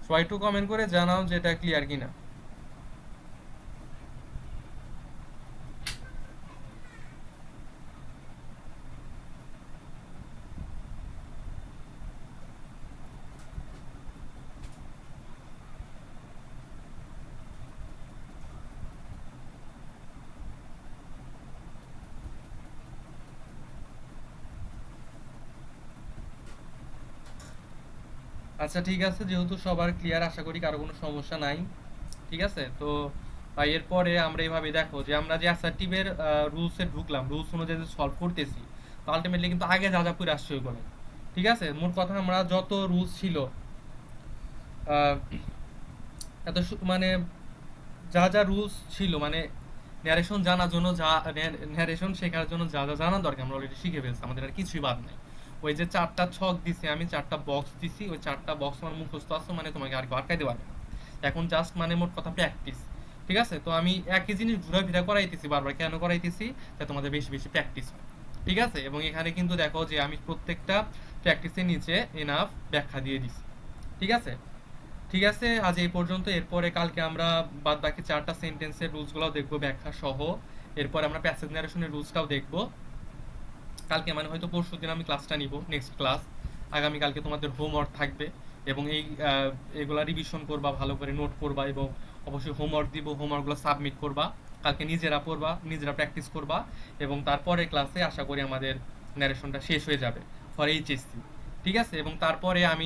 সবাই একটু কমেন্ট করে জানাও যে এটা ক্লিয়ার কিনা। আচ্ছা ঠিক আছে, যেহেতু সবার ক্লিয়ার, আশা করি কারো কোনো সমস্যা নাই, ঠিক আছে। তো এরপরে আমরা এইভাবে দেখো যে আমরা যে অ্যাসার্টিভের রুলসে ঢুকলাম, রুলস অনুযায়ী সলভ করতেছি, তো আলটিমেটলি কিন্তু আগে যা যা করে আসছে ওইগুলো, ঠিক আছে। মোট কথা আমরা যত রুলস ছিল, আহ, মানে যা যা রুলস ছিল, মানে ন্যারেশন জানার জন্য, যা ন্যারেশন শেখার জন্য যা যা জানা দরকার আমরা অলরেডি শিখে ফেলছি, আমাদের আর কিছুই বাদ নাই। ওই যে 4টা ছক দিছি আমি, 4টা বক্স দিছি, ওই 4টা বক্স আমার মুখস্থ আছে, মানে তোমাকে আর কেউ আটকাইতে পারবে না। এখন জাস্ট মানে মোট কথা প্র্যাকটিস, ঠিক আছে। তো আমি একই জিনিস ঘোরাফেরা করাইতেছি বারবার, কেন করাইতেছি, যাতে তোমাদের বেশি বেশি প্র্যাকটিস হয়, ঠিক আছে। এবং এখানে কিন্তু দেখো যে আমি প্রত্যেকটা প্র্যাকটিসের নিচে এনাফ ব্যাখ্যা দিয়ে দিছি, ঠিক আছে। ঠিক আছে, আজ এই পর্যন্ত। এরপরে কালকে আমরা বাদ বাকি 4টা সেন্টেন্সের রুলসগুলোও দেখবো ব্যাখ্যা সহ। এরপর আমরা প্যাসেজ ন্যারেশনের রুলসটাও দেখবো কালকে, মানে হয়তো পরশুদিন আমি ক্লাসটা নিব, নেক্সট ক্লাস। আগামীকালকে তোমাদের হোমওয়ার্ক থাকবে, এবং এগুলা রিভিশন করবা, ভালো করে নোট করবা, এবং অবশ্যই হোমওয়ার্ক দিব, হোমওয়ার্কগুলো সাবমিট করবা, কালকে নিজেরা পড়বা, নিজেরা প্র্যাকটিস করবা, এবং তারপরে ক্লাসে আশা করি আমাদের ন্যারেশনটা শেষ হয়ে যাবে ফর এইচএসসি, ঠিক আছে। এবং তারপরে আমি